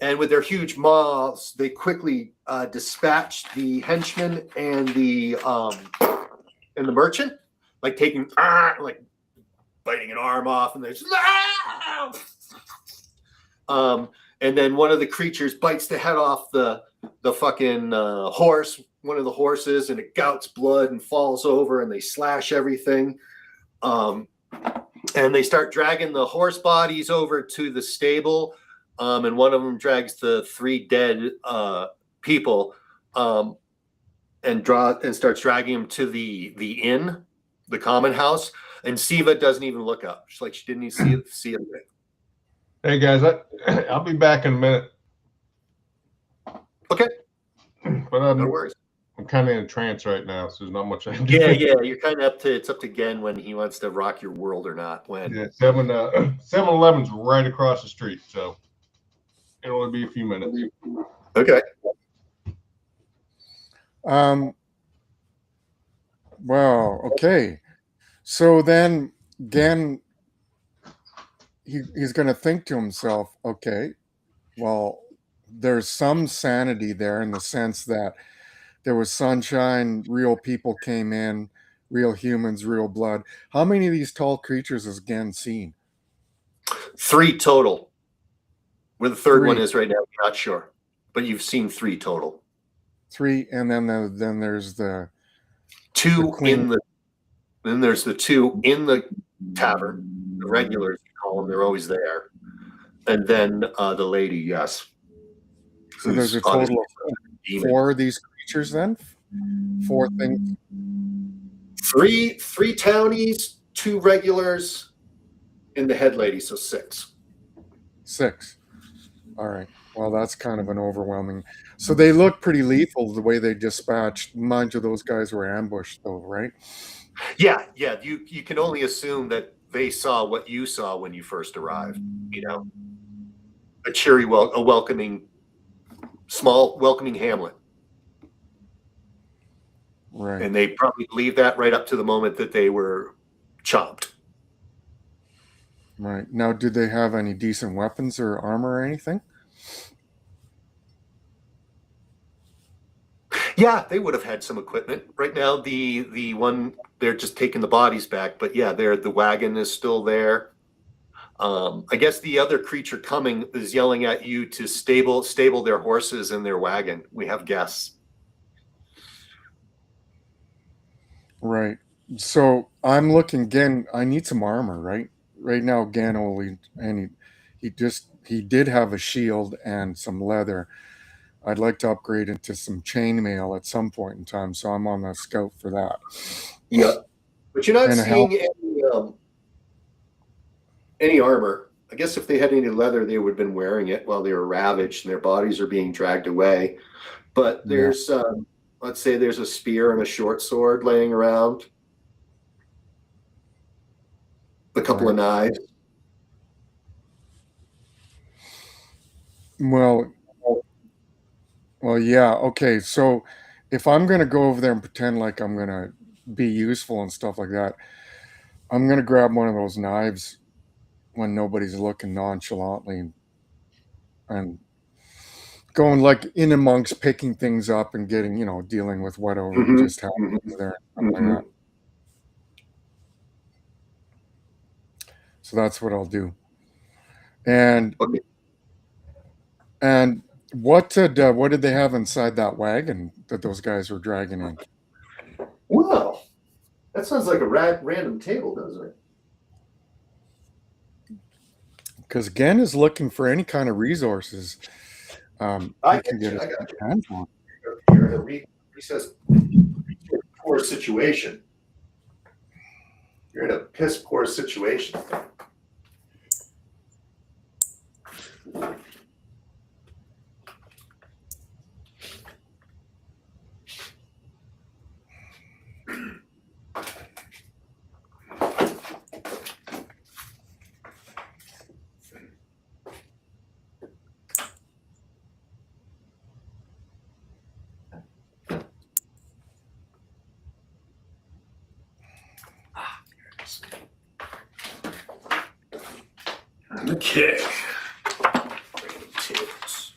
And with their huge maws, they quickly dispatch the henchman and the merchant, like taking, like biting an arm off, and there's, and then one of the creatures bites the head off the fucking horse, one of the horses, and it gouts blood and falls over, and they slash everything. And they start dragging the horse bodies over to the stable. And one of them drags the 3 dead people and starts dragging them to the inn, the common house. And Siva doesn't even look up. She's like, she didn't even see it. Hey guys, I'll be back in a minute. Okay. But No worries. I'm kind of in a trance right now, so there's not much I can do. Yeah. You're kind of it's up to Gen when he wants to rock your world or not. When 7-Eleven's right across the street, so it'll only be a few minutes. Okay. Well, okay. So then Gen, he's going to think to himself, okay, well, there's some sanity there in the sense that there was sunshine, real people came in, real humans, real blood. How many of these tall creatures has Gen seen? 3 total. Where the third 3. one is right now, I'm not sure. But you've seen 3 total. 3, and then there's the 2 then there's the 2 in the tavern. The regulars, you call them, they're always there. And then the lady, yes. So there's a total of 4 of these creatures then? 4 things? 3 townies, 2 regulars, and the head lady, so 6. 6. All right. Well, that's kind of an overwhelming. So they look pretty lethal the way they dispatched. Mind you, those guys were ambushed, though, right? Yeah. You can only assume that they saw what you saw when you first arrived. A cheery, a welcoming, small, welcoming hamlet. Right. And they probably believed that right up to the moment that they were chopped. Right. Now, did they have any decent weapons or armor or anything? Yeah, they would have had some equipment. Right now, the one, they're just taking the bodies back. But yeah, the wagon is still there. I guess the other creature coming is yelling at you to stable their horses in their wagon. We have guests. Right. So I'm looking again. I need some armor, right? Right now, Gan only, and he did have a shield and some leather. I'd like to upgrade into some chainmail at some point in time, so I'm on the scout for that. Yeah, but you're not seeing any armor. I guess if they had any leather, they would have been wearing it while they were ravaged and their bodies are being dragged away. But there's, let's say there's a spear and a short sword laying around, a couple of knives. Well, yeah, okay. So if I'm going to go over there and pretend like I'm going to be useful and stuff like that, I'm going to grab one of those knives when nobody's looking nonchalantly and going like in amongst picking things up and getting, dealing with whatever just happened there. Like that. So that's what I'll do. And what did they have inside that wagon that those guys were dragging in? Wow, that sounds like a random table, doesn't it? Because Gen is looking for any kind of resources. I can get his hands on. Recess. poor situation. You're in a piss poor situation. Okay. Tables.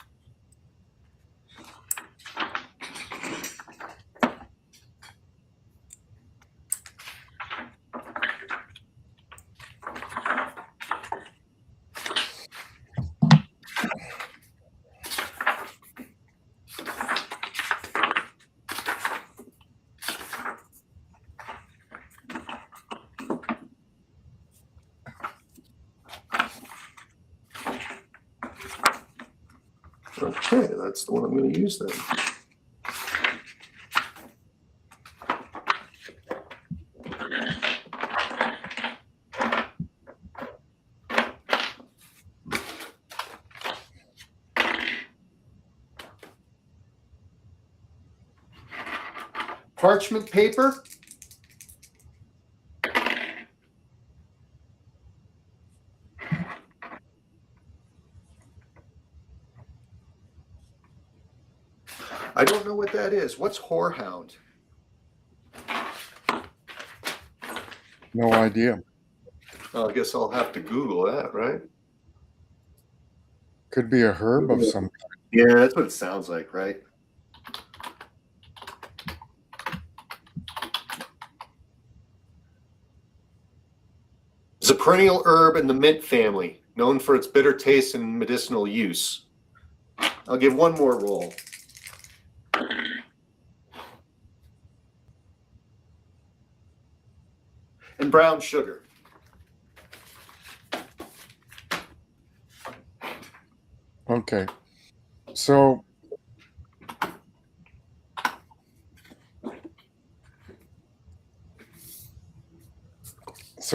Okay, that's the one I'm going to use then. Parchment paper. I don't know what that is. What's whorehound? No idea. Oh, I guess I'll have to Google that, right? Could be a herb of some kind. Yeah, that's what it sounds like, right? It's a perennial herb in the mint family, known for its bitter taste and medicinal use. I'll give one more roll. And brown sugar. Okay. So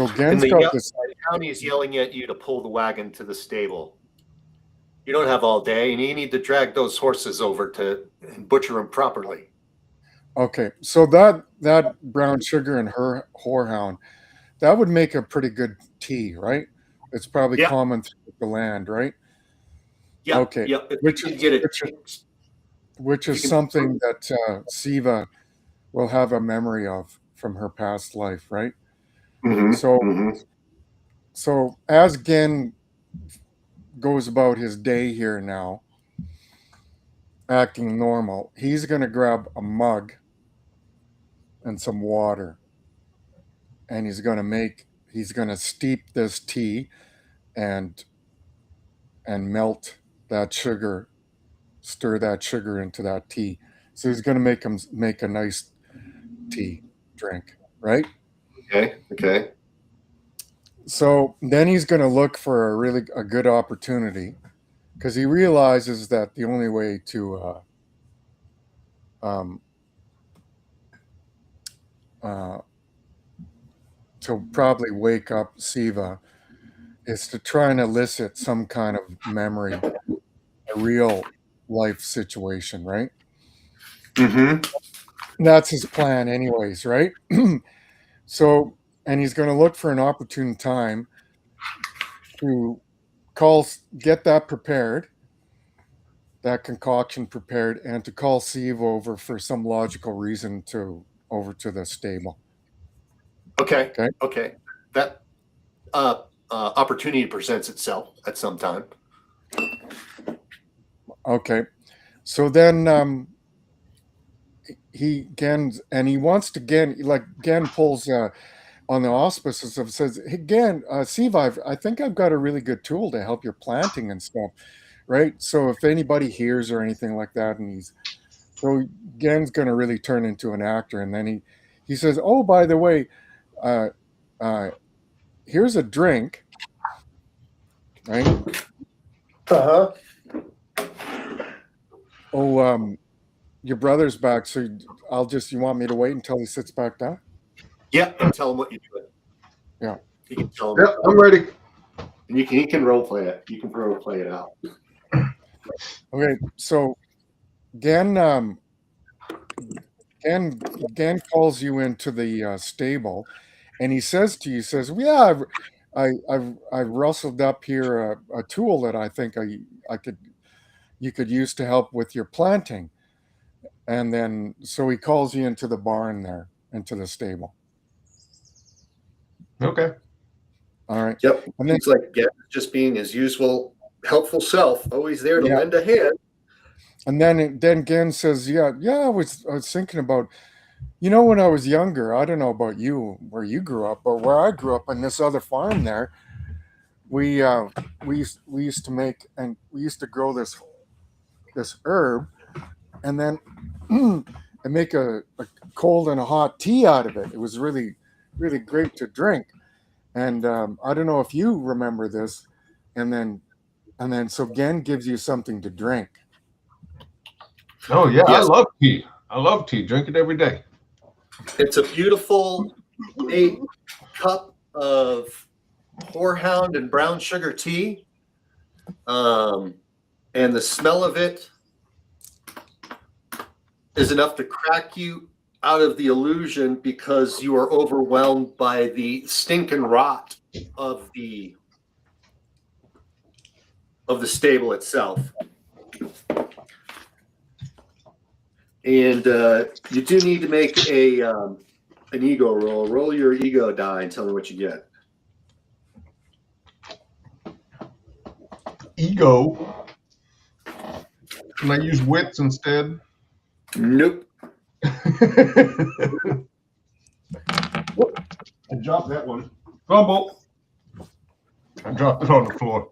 And Gen's the got this. county is yelling at you to pull the wagon to the stable. You don't have all day, and you need to drag those horses over to and butcher them properly. Okay, so that brown sugar and her whorehound, that would make a pretty good tea, right? It's probably Yeah. common throughout the land, right? Yeah, Okay. yeah. If Which you is can get it. which If is you can- something that Siva will have a memory of from her past life, right? Mhm, So mhm. so as Gen goes about his day here now, acting normal, he's gonna grab a mug and some water, and he's gonna steep this tea and melt that sugar, stir that sugar into that tea. So he's going to make a nice tea drink, right? Okay, okay. So then he's going to look for a good opportunity because he realizes that the only way um, uh, to probably wake up Siva is to try and elicit some kind of memory, a real life situation, right? Mm-hmm. That's his plan, anyways, right? So, and he's going to look for an opportune time to get that prepared, that concoction prepared, and to call Steve over for some logical reason over to the stable. Okay, Okay. okay. That opportunity presents itself at some time. Okay. So then he wants to Gen pulls on the auspices of says, hey, Gen, Steve, I think I've got a really good tool to help your planting and stuff, right? So if anybody hears or anything like that, so Gen's going to really turn into an actor, and then he says, oh, by the way, uh, here's a drink, right? Uh-huh. Oh, your brother's back, so you want me to wait until he sits back down? Yeah, and tell him what you're doing. Yeah. You can tell him. Yep, I'm ready. And he can role play it. You can role play it out. Okay, so Gan calls you into the stable, and he says to you, "Yeah, I've rustled up here a tool that I think you could use to help with your planting." And then so he calls you into the barn there, into the stable. Okay. All right. Yep. And then, He's like just being his usual helpful self, always there to lend a hand. And then Gan says, "Yeah, I was thinking about, when I was younger, I don't know about you, where you grew up, but where I grew up on this other farm there, we used to grow this herb, and then and make a cold and a hot tea out of it. It was really, really great to drink. And I don't know if you remember this, and then so Gan gives you something to drink." Oh yeah, Yes. I love tea. I love tea. Drink it every day. It's a beautiful 8-cup of horehound and brown sugar tea. And the smell of it is enough to crack you out of the illusion because you are overwhelmed by the stink and rot of the stable itself. And you do need to make an ego roll. Roll your ego die and tell me what you get. Ego. Can I use wits instead? Nope. I dropped that one. Fumble. I dropped it on the floor.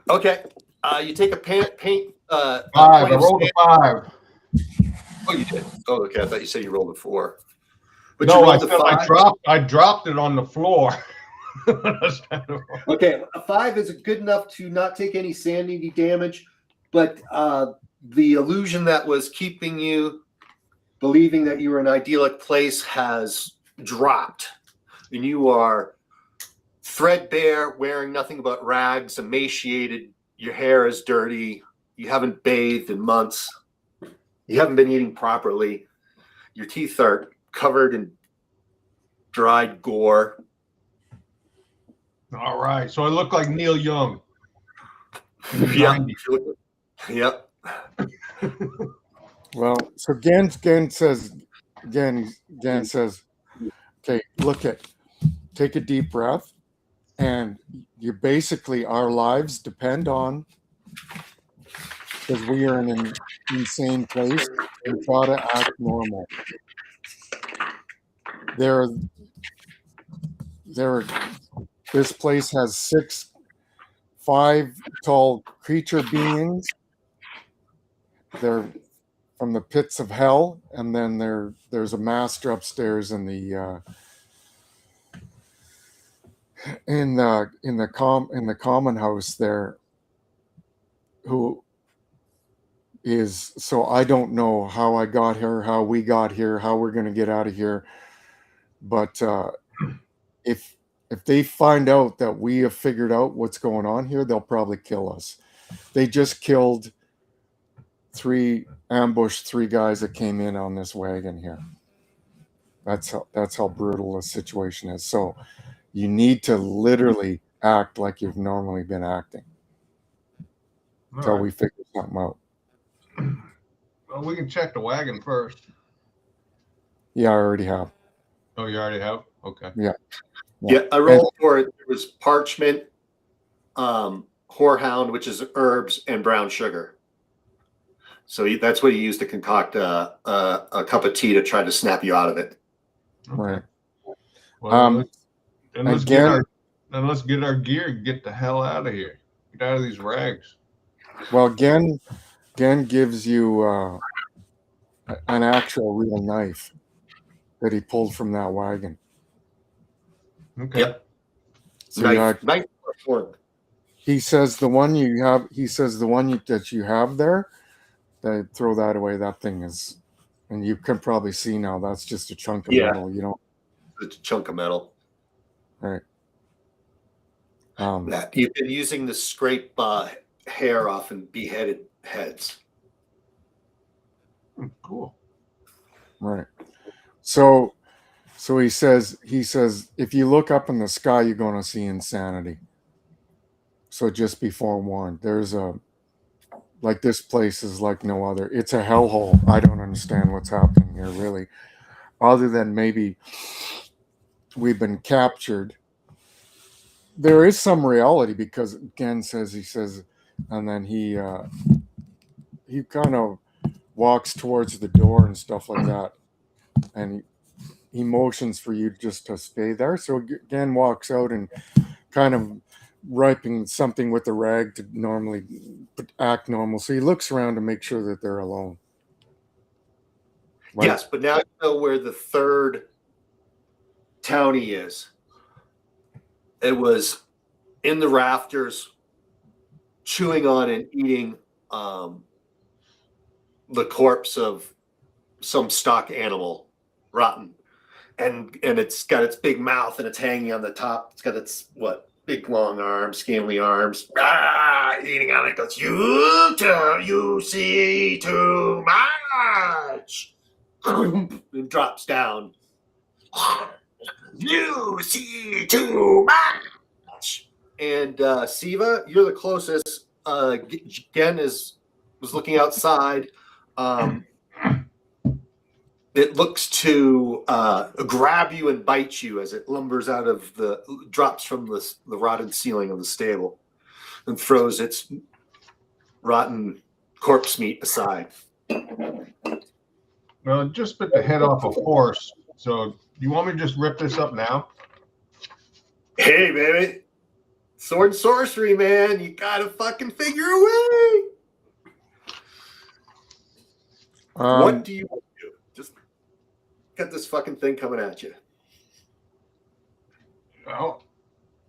Okay. You take a paint. 5. I rolled a 5. Oh, you did. Oh, okay. I thought you said you rolled a 4. But No, you I rolled said a 5. I dropped it on the floor. Okay, a 5 is good enough to not take any sanity damage, but the illusion that was keeping you believing that you were in an idyllic place has dropped, and you are threadbare, wearing nothing but rags, emaciated. Your hair is dirty. You haven't bathed in months. You haven't been eating properly. Your teeth are covered in dried gore. All right. So I look like Neil Young. Yeah. Yep. Well, so Gan says, "Okay, take a deep breath, and you basically, our lives depend on, because we are in an insane place, and try to act normal. This place has 5 tall creature beings. They're from the pits of hell, and then there's a master upstairs in the common house there, who is, so I don't know how I got here, how we got here, how we're going to get out of here, but if they find out that we have figured out what's going on here, they'll probably kill us. They just ambushed 3 guys that came in on this wagon here. That's how brutal the situation is. So you need to literally act like you've normally been acting until we figure something out." Well, we can check the wagon first. Yeah, I already have. Oh, you already have? Okay. Yeah. Yeah, I rolled for it. There was parchment, horehound, which is herbs, and brown sugar. So that's what he used to concoct a cup of tea to try to snap you out of it. Right. Well, let's get our gear and get the hell out of here. Get out of these rags. Well, Gan gives you an actual real knife that he pulled from that wagon. Okay. Yep. So Knife. he says the one that you have there They throw that away. That thing is, and you can probably see now. That's just a chunk of Yeah. metal. You know, It's a chunk of metal. right? That you've been using to scrape hair off and beheaded heads. Cool. Right. So he says, if you look up in the sky, you're going to see insanity. So just be forewarned. There's like this place is like no other. It's a hellhole. I don't understand what's happening here, really, other than maybe we've been captured. There is some reality because Gen says, and then he kind of walks towards the door and stuff like that, and he motions for you just to stay there. So Gen walks out and kind of wiping something with the rag to normally act normal. So he looks around to make sure that they're alone. Right? Yes, but now you know where the third townie is. It was in the rafters, chewing on and eating the corpse of some stock animal, rotten, and it's got its big mouth and it's hanging on the top. It's got its big long arms, scaly arms, eating on it. Goes, you see too much. It drops down. You see too much. And Siva, you're the closest. Gen was looking outside. It looks to grab you and bite you as it lumbers drops from the rotted ceiling of the stable and throws its rotten corpse meat aside. Well, it just bit the head off a horse. So you want me to just rip this up now? Hey, baby. Sword sorcery, man. You gotta fucking figure a way. What do you want to do? Just got this fucking thing coming at you. Well,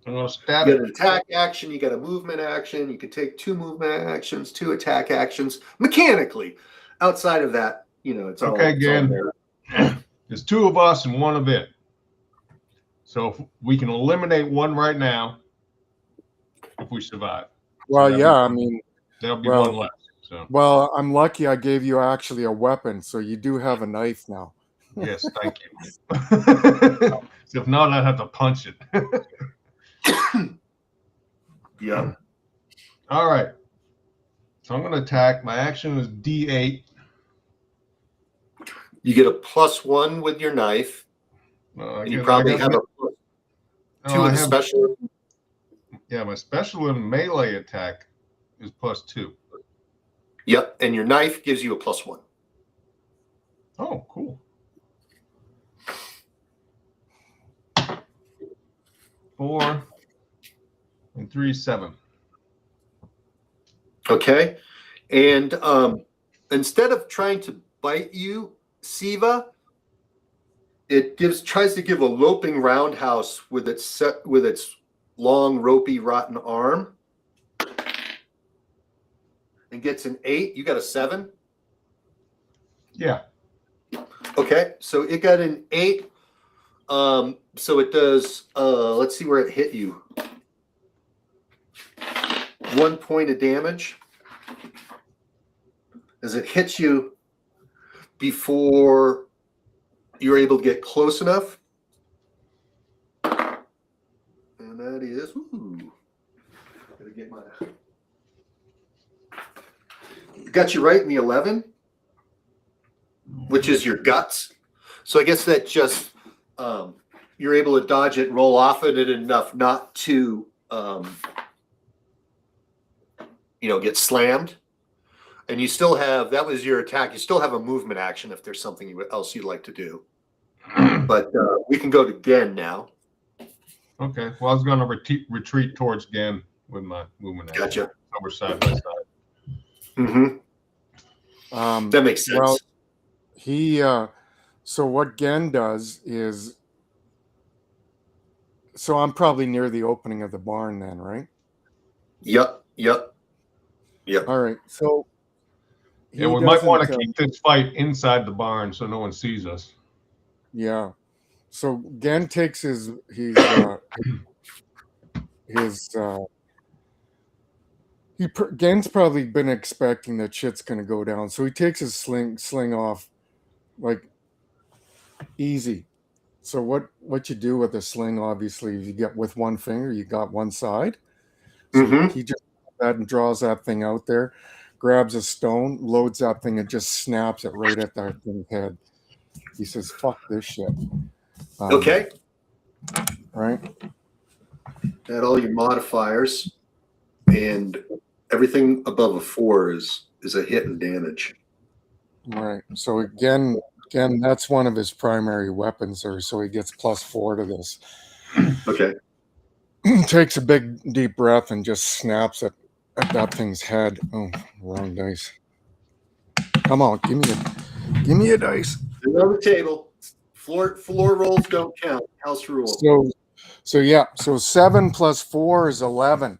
I'm gonna stab it. You got an attack action, you got a movement action, you can take 2 movement actions, 2 attack actions. Mechanically. Outside of that, it's all okay, again. there. There's 2 of us and 1 of it. So if we can eliminate 1 right now, if we survive. Well, yeah, I mean, there'll be 1 left. So. Well, I'm lucky I gave you actually a weapon, so you do have a knife now. Yes, thank you. So if not, I'd have to punch it. Yeah. All right. So I'm going to attack. My action is D8. You get a +1 with your knife. And you probably have a +2 with the special. Yeah, my special and melee attack is +2. Yep, and your knife gives you a +1. Oh, cool. 4 and 3, 7. Okay, and instead of trying to bite you, Siva, it tries to give a loping roundhouse with its long, ropey, rotten arm, and gets an 8. You got a 7. Yeah. Okay, so it got an 8. So it does. Let's see where it hit you. 1 point of damage as it hits you before you're able to get close enough. And that is, gotta get my, got you right in the 11, which is your guts. So I guess that just, you're able to dodge it, roll off of it enough not to, get slammed. And you still have, that was your attack. You still have a movement action if there's something else you'd like to do. But we can go to Gen now. Okay. Well, I was going to retreat towards Gen with my movement action. Gotcha. So we're side by side. Mm-hmm. That makes sense. Well, he, so what Gen does is, so I'm probably near the opening of the barn then, right? Yep. All right. So Yeah, we might want to doesn't, keep this fight inside the barn so no one sees us. Yeah. So Gen takes Gen's probably been expecting that shit's gonna go down, so he takes his sling off like easy. So what you do with a sling, obviously, you get with one finger, you got one side. So he just that and draws that thing out there, grabs a stone, loads that thing, and just snaps it right at that thing's head. He says, "Fuck this shit." Okay. Right. Add all your modifiers, and everything above a 4 is a hit and damage. Right. So again, that's one of his primary weapons, so he gets +4 to this. Okay. Takes a big deep breath and just snaps it at that thing's head. Oh, wrong dice. Come on, give me a dice. They're on the table. Floor rolls don't count. House rule. So 7 + 4 is 11.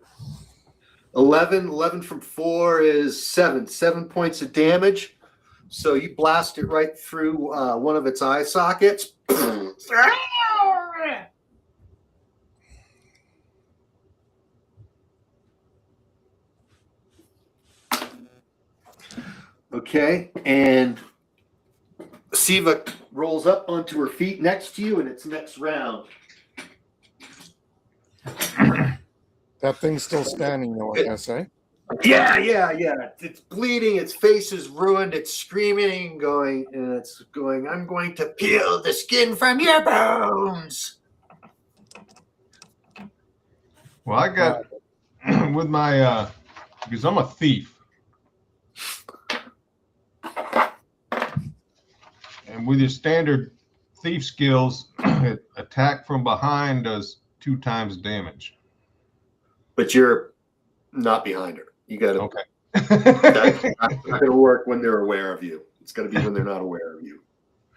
11 from 4 is 7. 7 points of damage. So you blast it right through one of its eye sockets. Okay, and Siva rolls up onto her feet next to you, and it's next round. That thing's still standing though, I guess, eh? Yeah. It's bleeding. Its face is ruined. It's screaming, it's going, I'm going to peel the skin from your bones. Well, I got with my because I'm a thief, and with your standard thief skills, attack from behind does 2 times damage. But you're not behind her. You got to. Okay. That's not going to work when they're aware of you. It's going to be when they're not aware of you.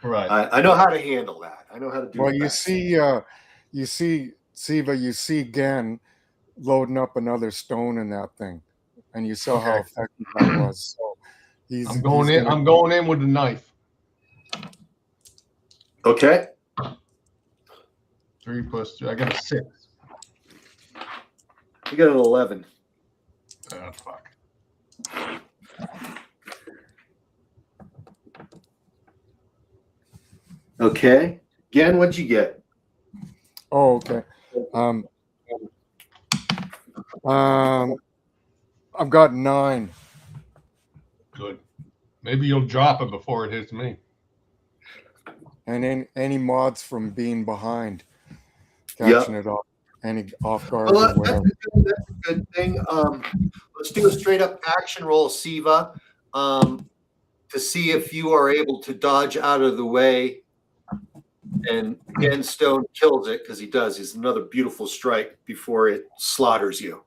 Right. I know how to handle that. I know how to do. Well, you see, Siva, you see Gen loading up another stone in that thing, and you saw how effective that was. So I'm going in with the knife. Okay. 3 + 2. I got a 6. You got an 11. Oh, fuck. Okay. Again, what'd you get? Oh, okay. I've got 9. Good. Maybe you'll drop it before it hits me. And any mods from being behind, catching it off, any off guard or Well, whatever. that's a good thing. Let's do a straight up action roll, Siva, to see if you are able to dodge out of the way. And again, Stone kills it because he does. He's another beautiful strike before it slaughters you.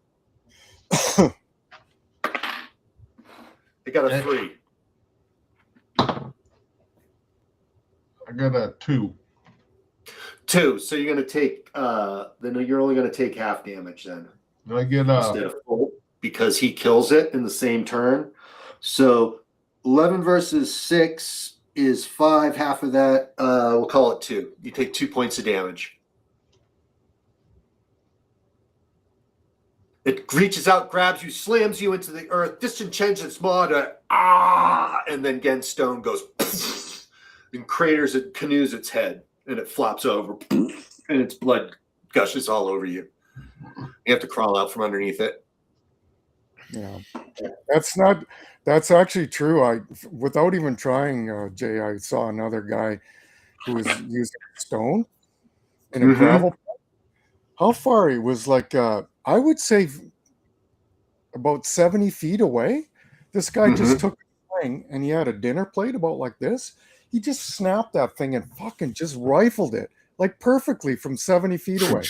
I got a 3. I got a 2. 2. So you're going to take. Then you're only going to take half damage then. I get Instead of full, because he kills it in the same turn. So 11 versus 6 is 5. Half of that, we'll call it 2. You take 2 points of damage. It reaches out, grabs you, slams you into the earth, disenchants its maw to and then again Stone goes and craters it, canoes its head, and it flops over, and its blood gushes all over you. You have to crawl out from underneath it. Yeah, that's actually true. Without even trying, Jay, I saw another guy who was using stone in a gravel pit. How far? He was like, I would say about 70 feet away. This guy just took a thing, and he had a dinner plate about like this. He just snapped that thing and fucking just rifled it like perfectly from 70 feet away.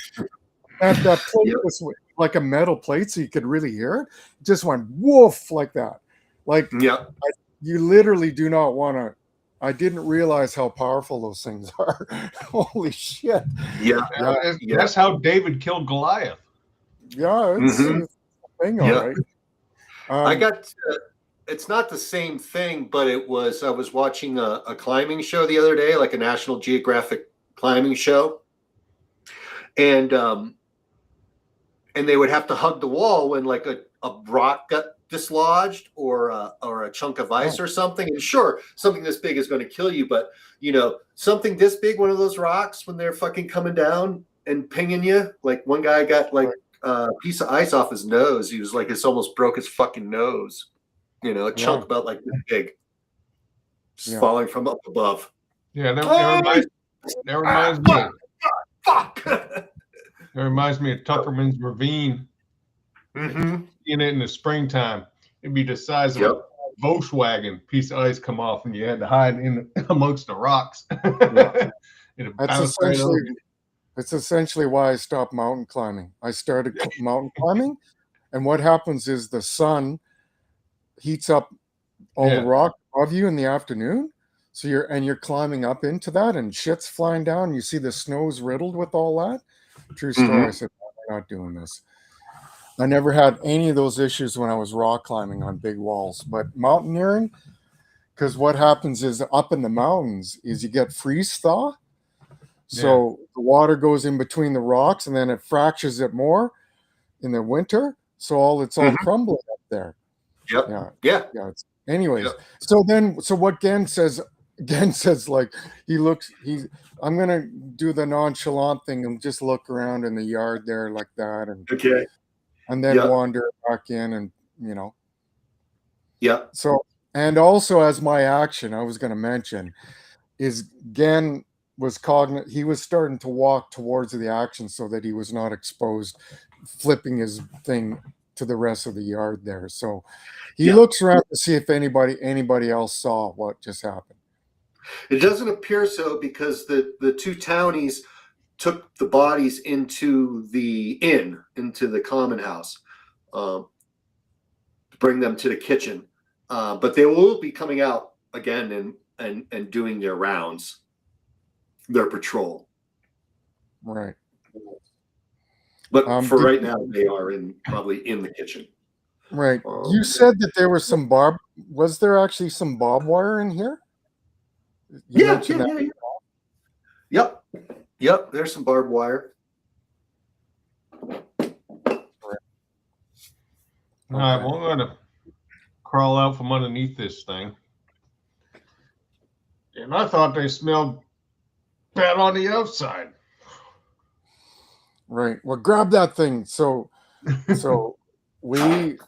And that plate was like a metal plate, so you could really hear it. It just went woof like that. Like, you literally do not want to. I didn't realize how powerful those things are. Holy shit! That's how David killed Goliath. Yeah, it's a thing, all right. I got it's not the same thing, but I was watching a climbing show the other day, like a National Geographic climbing show. And they would have to hug the wall when like a rock got dislodged or a chunk of ice or something. And sure, something this big is going to kill you, but something this big, one of those rocks, when they're fucking coming down and pinging you, like one guy got like a piece of ice off his nose. He was like, it's almost broke his fucking nose. A chunk about like this big, just falling from up above. Yeah, that reminds me. Fuck. That reminds me of Tuckerman's Ravine. Mm-hmm. In it in the springtime, it'd be the size of a Volkswagen. Piece of ice come off, and you had to hide in amongst the rocks. It's essentially why I stopped mountain climbing. I started mountain climbing, and what happens is the sun heats up all the rock above you in the afternoon. So you're climbing up into that, and shit's flying down. You see the snow's riddled with all that. True story. Mm-hmm. I said, I'm not doing this. I never had any of those issues when I was rock climbing on big walls, but mountaineering, because what happens is up in the mountains is you get freeze thaw. So the water goes in between the rocks and then it fractures it more in the winter. So it's all crumbling up there. Yep. Yeah. Anyways, so what Gen says, like, I'm going to do the nonchalant thing and just look around in the yard there like that. And then wander back in and, Yeah. So, and also as my action, I was going to mention is Gen was cognizant. He was starting to walk towards the action so that he was not exposed, flipping his thing to the rest of the yard there. So he looks around to see if anybody else saw what just happened. It doesn't appear so because the two townies took the bodies into the common house, to bring them to the kitchen. But they will be coming out again and doing their rounds, their patrol. Right. But for right now, they are probably in the kitchen. Right. You said that there was was there actually some barbed wire in here? Yeah. Yep. There's some barbed wire. All right. Well, I'm going to crawl out from underneath this thing. And I thought they smelled bad on the outside. Right. Well, grab that thing. So we've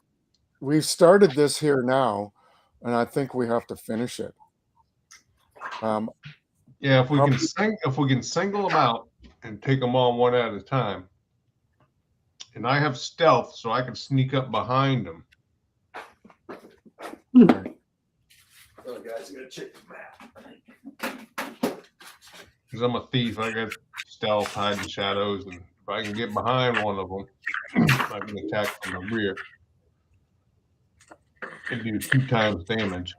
started this here now, and I think we have to finish it. If we can single them out and take them on one at a time, and I have stealth, so I can sneak up behind them. Right. Oh, guys, I gotta check the map. Because I'm a thief, I got stealth, hide in shadows, and if I can get behind one of them, I can attack from the rear and do 2 times damage.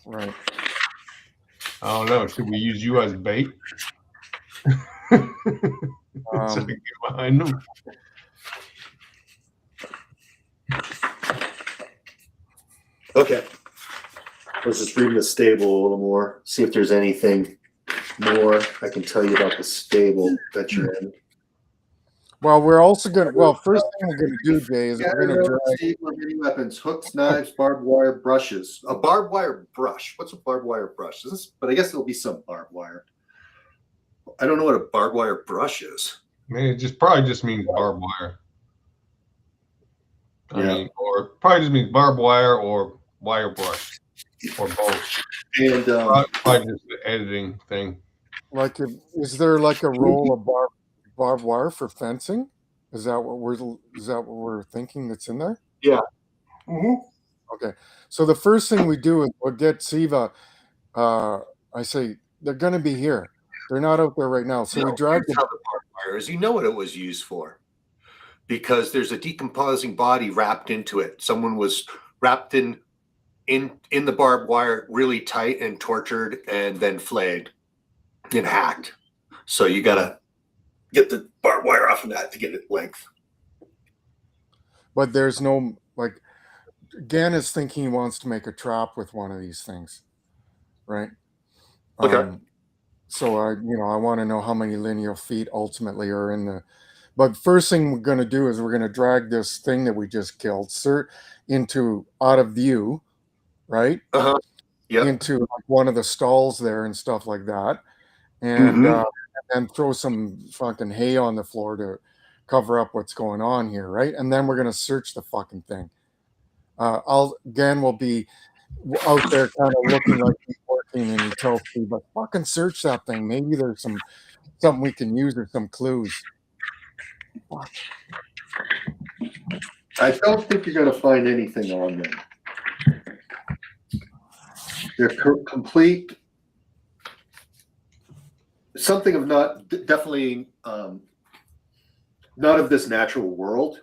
Right. I don't know. Should we use you as bait? So I can get behind them. Okay. Let's just read the stable a little more. See if there's anything more I can tell you about the stable that you're in. Well, we're also going to, first thing we're going to do, Jay, is we're going to drag weapons, hooks, knives, barbed wire, brushes. A barbed wire brush. What's a barbed wire brush? But I guess there'll be some barbed wire. I don't know what a barbed wire brush is. It probably just means barbed wire. I mean, or probably just means barbed wire or wire brush, or both. And probably just the editing thing. Is there like a roll of barbed wire for fencing? Is that what we're thinking that's in there? Yeah. Mm-hmm. Okay. So the first thing we do is we'll get Siva. I say they're going to be here. They're not out there right now. So we drag the barbed wire is. You know what it was used for, because there's a decomposing body wrapped into it. Someone was wrapped in the barbed wire really tight and tortured and then flayed and hacked. So you got to get the barbed wire off of that to get it length. but there's no like. Gan is thinking he wants to make a trap with one of these things, right? Okay. So I want to know how many linear feet ultimately are in the. But first thing we're going to do is we're going to drag this thing that we just killed into out of view, right? Yep. Into like one of the stalls there and stuff like that, and throw some fucking hay on the floor to cover up what's going on here, right? And then we're going to search the fucking thing. Gan will be out there kind of looking like he's working, and he tells me, but fucking search that thing. Maybe there's something we can use or some clues. Fuck. I don't think you're going to find anything on them. They're complete. Something of definitely not of this natural world.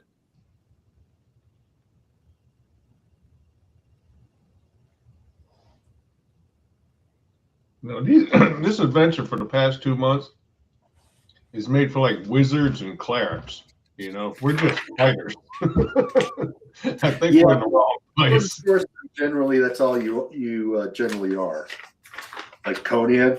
No, this adventure for the past 2 months is made for like wizards and clerics. You know, we're just fighters. I think we're in the wrong place. Generally, that's all you generally are. Like Conan.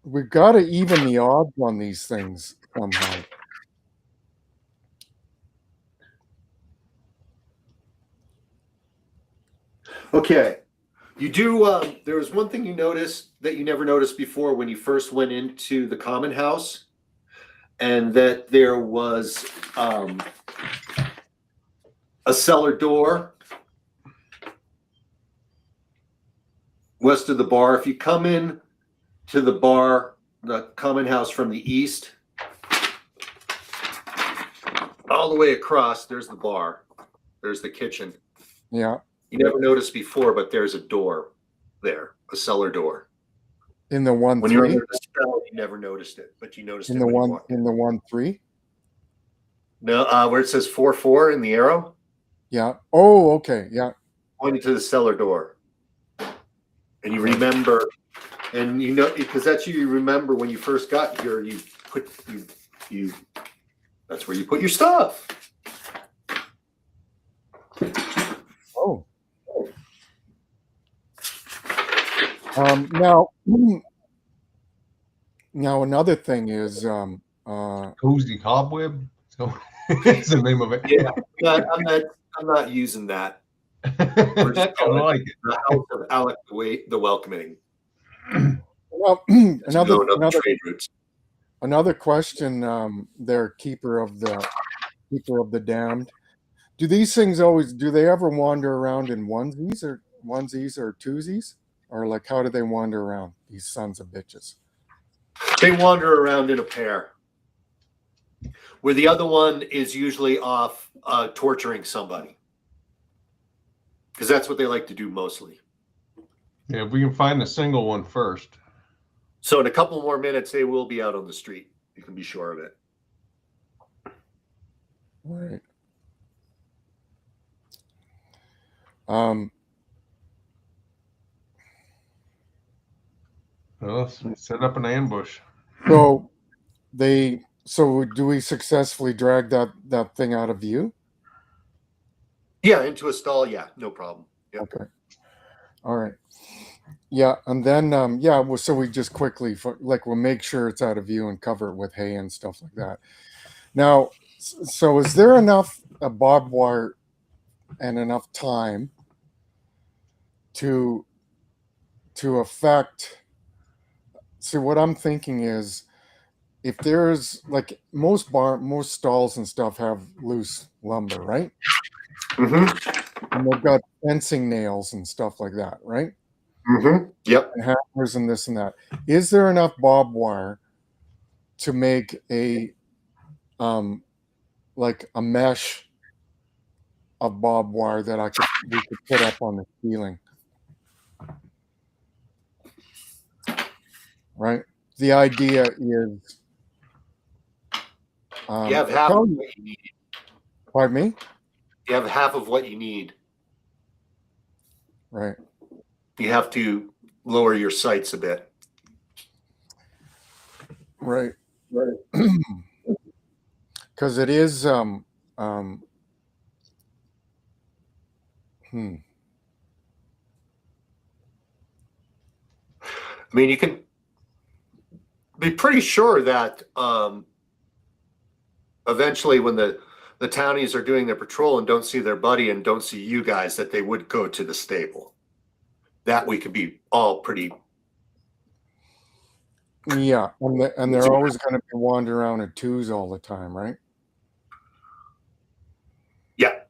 We've got to even the odds on these things somehow. Okay. You do, there was one thing you noticed that you never noticed before when you first went into the common house, and that there was a cellar door west of the bar. If you come in to the bar, the common house from the east, all the way across, there's the bar. There's the kitchen. Yeah. You never noticed before, but there's a door there, a cellar door. In the 1-3? When you were in the spell, you never noticed it, but you noticed in it the when you one walked in the 1-3? No, where it says 4-4 in the arrow. Yeah. Oh, okay. Yeah. Pointing to the cellar door. And you remember, and you know, because that's you remember when you first got here, you that's where you put your stuff. Oh. Now another thing is Cozy Cobweb. So it's the name of it. Yeah, I'm not using that. We're just I like it. The house of Alec the Welcoming. well, Trade routes. another question there, keeper of the damned. Do these things do they ever wander around in onesies or twosies? Or like how do they wander around, these sons of bitches? They wander around in a pair. Where the other one is usually off torturing somebody. Because that's what they like to do mostly. Yeah, if we can find a single one first. So in a couple more minutes, they will be out on the street. You can be sure of it. Right. Well, set up an ambush. So do we successfully drag that thing out of view? Yeah, into a stall. Yeah, no problem. Yep. Okay. All right. Yeah, and then so we just quickly we'll make sure it's out of view and cover it with hay and stuff like that. Now, so is there enough barbed wire and enough time to affect? See, what I'm thinking is, if there's like most stalls and stuff have loose lumber, right? Mm-hmm. And they've got fencing nails and stuff like that, right? Mm-hmm. Yep. And hammers and this and that. Is there enough barbed wire to make a like a mesh of barbed wire that we could put up on the ceiling? Right? The idea is you have half of what you need. Pardon me? You have half of what you need. Right. You have to lower your sights a bit. Right. Because it is I mean, you can be pretty sure that eventually when the townies are doing their patrol and don't see their buddy and don't see you guys, that they would go to the stable. That we could be all pretty. Yeah, and they're always going to be wandering around in twos all the time, right? Yeah.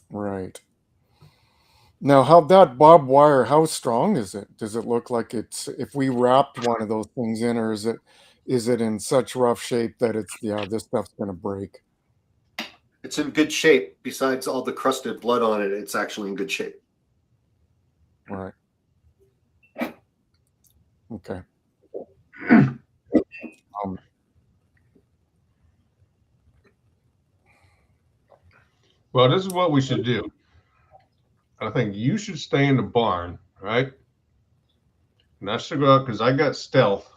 Right. Now, how that barbed wire, how strong is it? Does it look like it's, if we wrapped one of those things in, or is it in such rough shape that it's, this stuff's going to break? It's in good shape. Besides all the crusted blood on it, it's actually in good shape. Right. Okay. Well, this is what we should do. I think you should stay in the barn, right? And I should go out because I got stealth.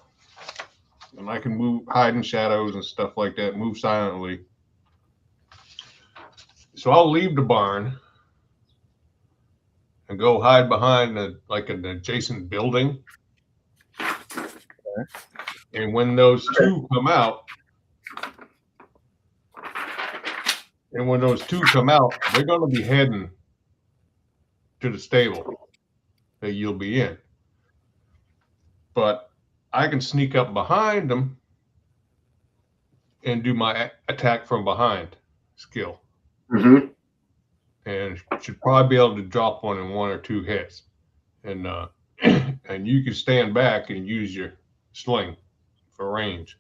And I can move, hide in shadows and stuff like that, move silently. So I'll leave the barn and go hide behind an adjacent building. Okay. And when those two come out, they're going to be heading to the stable that you'll be in. But I can sneak up behind them and do my attack from behind skill. Mm-hmm. And should probably be able to drop one in one or two hits. And and you can stand back and use your sling for range.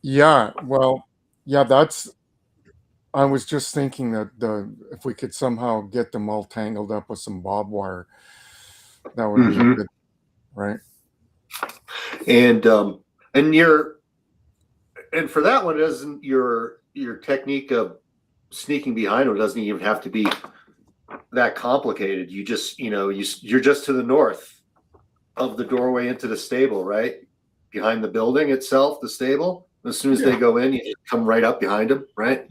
Yeah, well, yeah, I was just thinking that if we could somehow get them all tangled up with some barbed wire, that would be good, right? And for that one, doesn't your technique of sneaking behind them doesn't even have to be that complicated. You just, you're just to the north of the doorway into the stable, right? Behind the building itself, the stable. As soon as they go in, you just come right up behind them, right?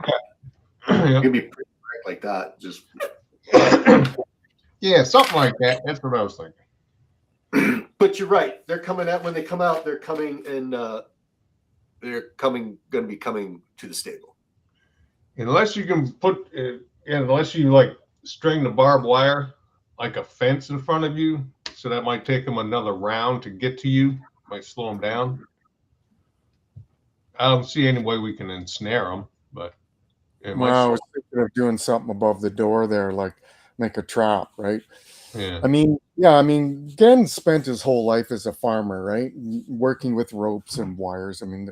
Yeah. You can be pretty quick like that. Just yeah, something like that. That's what I was thinking. But you're right. They're coming out when they come out. They're coming and going to be coming to the stable. Unless you can unless you like string the barbed wire like a fence in front of you, so that might take them another round to get to you. Might slow them down. I don't see any way we can ensnare them, but I was thinking of doing something above the door there, like make a trap, right? Yeah. I mean, Gen spent his whole life as a farmer, right? Working with ropes and wires. I mean,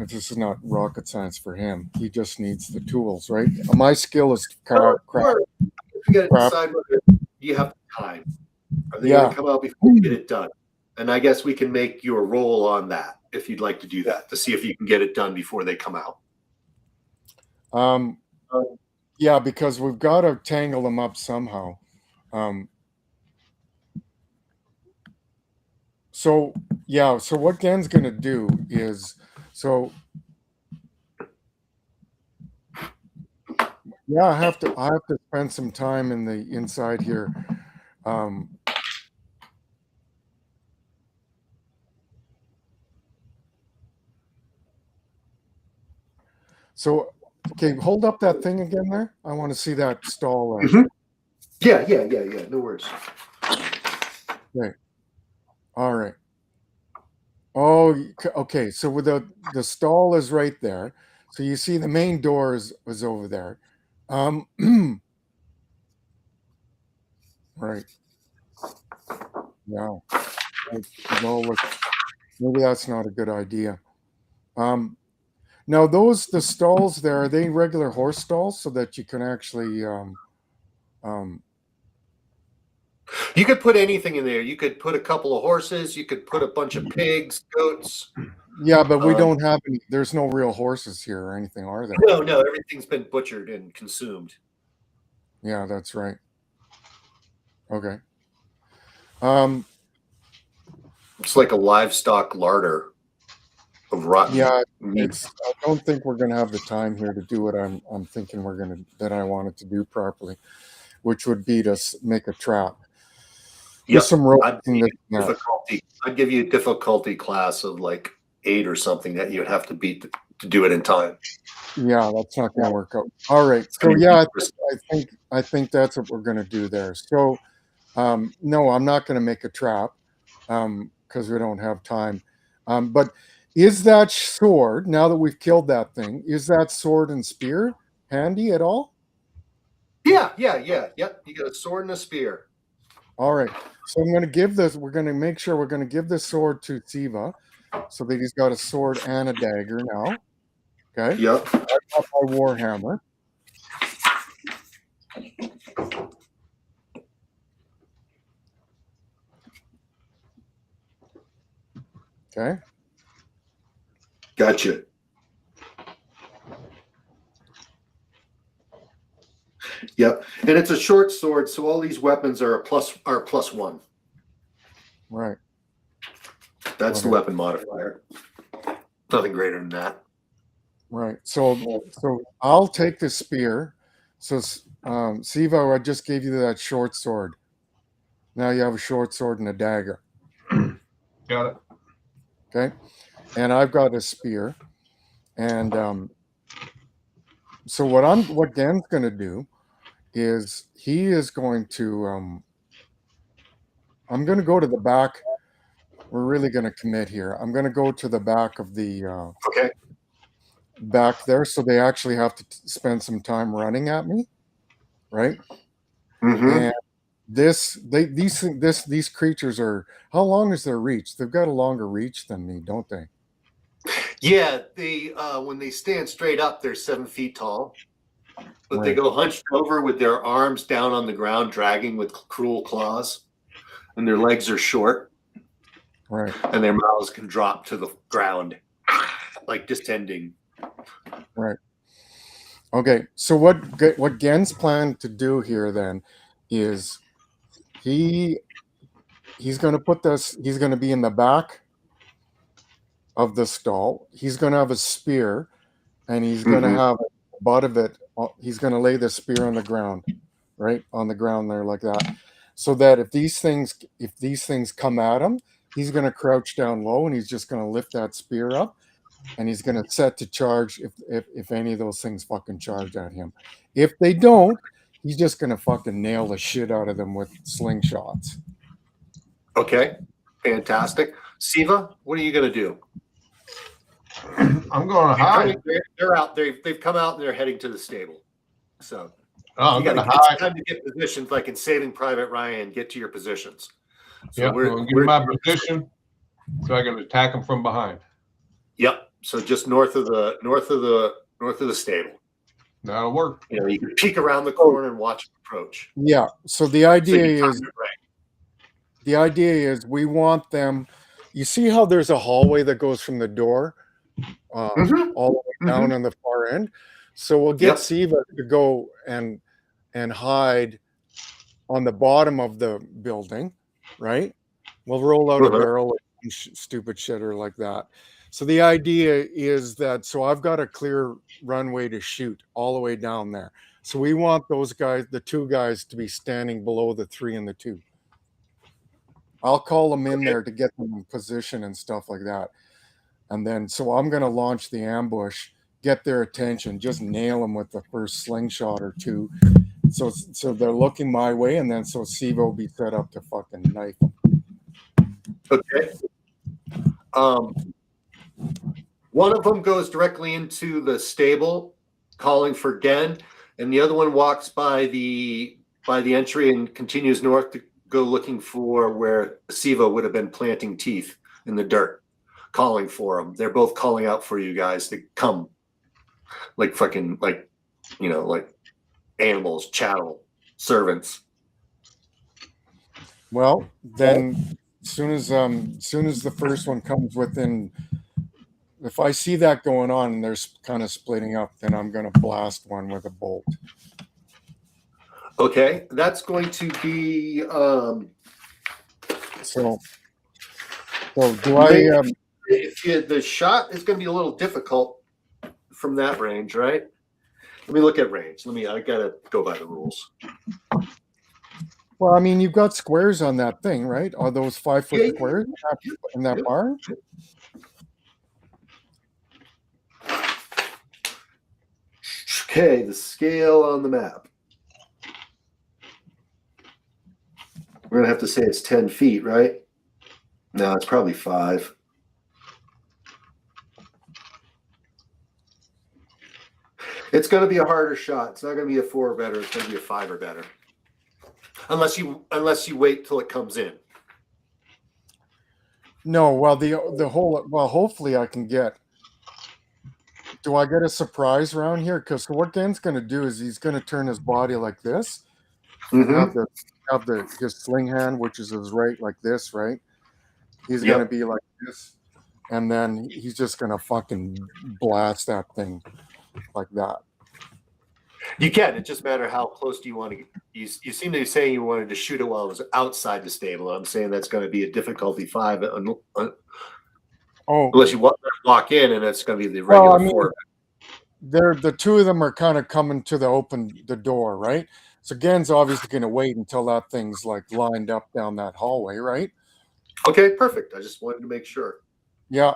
this is not rocket science for him. He just needs the tools, right? My skill is You got to decide whether you have time. Are they going to come out before you get it done? And I guess we can make you a roll on that if you'd like to do that, to see if you can get it done before they come out. Yeah, because we've got to tangle them up somehow. So what Gen's going to do is, I have to spend some time in the inside here. So, okay, hold up that thing again there. I want to see that stall. Yeah. No worries. Okay. All right. Oh, okay. So with the stall is right there. So you see the main door is over there. Right. Yeah. Maybe that's not a good idea. Now the stalls there, are they regular horse stalls so that you can actually you could put anything in there. You could put a couple of horses, you could put a bunch of pigs, goats. Yeah, but we don't have any, there's no real horses here or anything, are there? No, everything's been butchered and consumed. Yeah, that's right. Okay. It's like a livestock larder of rotten Yeah, meat. I don't think we're gonna have the time here to do what I'm thinking that I wanted to do properly, which would be to make a trap. Yep. With some rope I'd in give this you difficulty. I'd give you a difficulty class of like 8 or something that you'd have to beat to do it in time. Yeah, that's not going to work out. All right. So yeah, I think that's what we're going to do there. So no, I'm not going to make a trap because we don't have time. But is that sword, now that we've killed that thing, is that sword and spear handy at all? Yeah. Yep. You got a sword and a spear. All right. So I'm going to give this. We're going to make sure we're going to give this sword to Siva, so that he's got a sword and a dagger now. Okay. Yep. I've got my warhammer. Okay. Gotcha. Yep. And it's a short sword, so all these weapons are plus 1. Right. That's the weapon modifier. Nothing greater than that. Right. So I'll take the spear. So Siva, I just gave you that short sword. Now you have a short sword and a dagger. Got it. Okay. And I've got a spear. And so what Gen's going to do is he is going to I'm going to go to the back. We're really going to commit here. I'm going to go to the back of the Okay. back there, so they actually have to spend some time running at me, right? Mm-hmm. And these creatures are, how long is their reach? They've got a longer reach than me, don't they? Yeah, they when they stand straight up, they're 7 feet tall. But they Right. go hunched over with their arms down on the ground, dragging with cruel claws. And their legs are short. Right. And their mouths can drop to the ground, like distending. Right. Okay. So what Gen's planned to do here then is he's going to put this. He's going to be in the back of the stall. He's going to have a spear, and he's going to have the butt of it. He's going to lay the spear on the ground, right on the ground there like that, so that if these things come at him, he's going to crouch down low, and he's just going to lift that spear up, and he's going to set to charge if any of those things fucking charge at him. If they don't, he's just going to fucking nail the shit out of them with slingshots. Okay, fantastic. Siva, what are you going to do? I'm going to hide. They're out. They've come out and they're heading to the stable. So I'm you going to got hide. time to get positions, like in Saving Private Ryan. Get to your positions. So Yep, I'm give my position so I can attack them from behind. Yep. So just north of the stable. That'll work. You know, you can peek around the corner and watch them approach. Yeah. So the idea is we want them. You see how there's a hallway that goes from the door all the way down on the far end. So we'll get Siva to go and hide on the bottom of the building, right? We'll roll out a barrel and stupid shit or like that. So the idea is that, so I've got a clear runway to shoot all the way down there. So we want those guys, the 2 guys, to be standing below the 3 and the 2. I'll call them in there to get them in position and stuff like that. And then, so I'm going to launch the ambush, get their attention, just nail them with the first slingshot or 2. So they're looking my way, and then so Siva will be set up to fucking knife them. Okay. One of them goes directly into the stable, calling for Gen, and the other one walks by the entry and continues north to go looking for where Siva would have been planting teeth in the dirt, calling for them. They're both calling out for you guys to come, like fucking, like, you know, like animals, chattel, servants. Well, then, soon as the first one comes within, if I see that going on and they're kind of splitting up, then I'm going to blast one with a bolt. Okay, that's going to be so So do I? The shot is going to be a little difficult from that range, right? Let me look at range. I gotta go by the rules. Well, I mean, you've got squares on that thing, right? Are those 5-foot Yeah, squares in that barn? Okay, the scale on the map. We're gonna have to say it's 10 feet, right? No, it's probably 5. It's gonna be a harder shot. It's not gonna be a 4 or better. It's gonna be a 5 or better. Unless you wait till it comes in. No. Well, the whole. Well, hopefully I can get. Do I get a surprise round here? Because what Gen's going to do is he's going to turn his body like this. Mm-hmm. Have his sling hand, which is his right, like this, right? He's going to be like this, and then he's just going to fucking blast that thing like that. You can. It just matter how close do you want to get. You seem to be saying you wanted to shoot it while it was outside the stable. I'm saying that's going to be a difficulty 5 unless you walk in, and that's going to be the regular 4. The two of them are kind of coming to the door, right? So Gen's obviously going to wait until that thing's like lined up down that hallway, right? Okay, perfect. I just wanted to make sure. Yeah.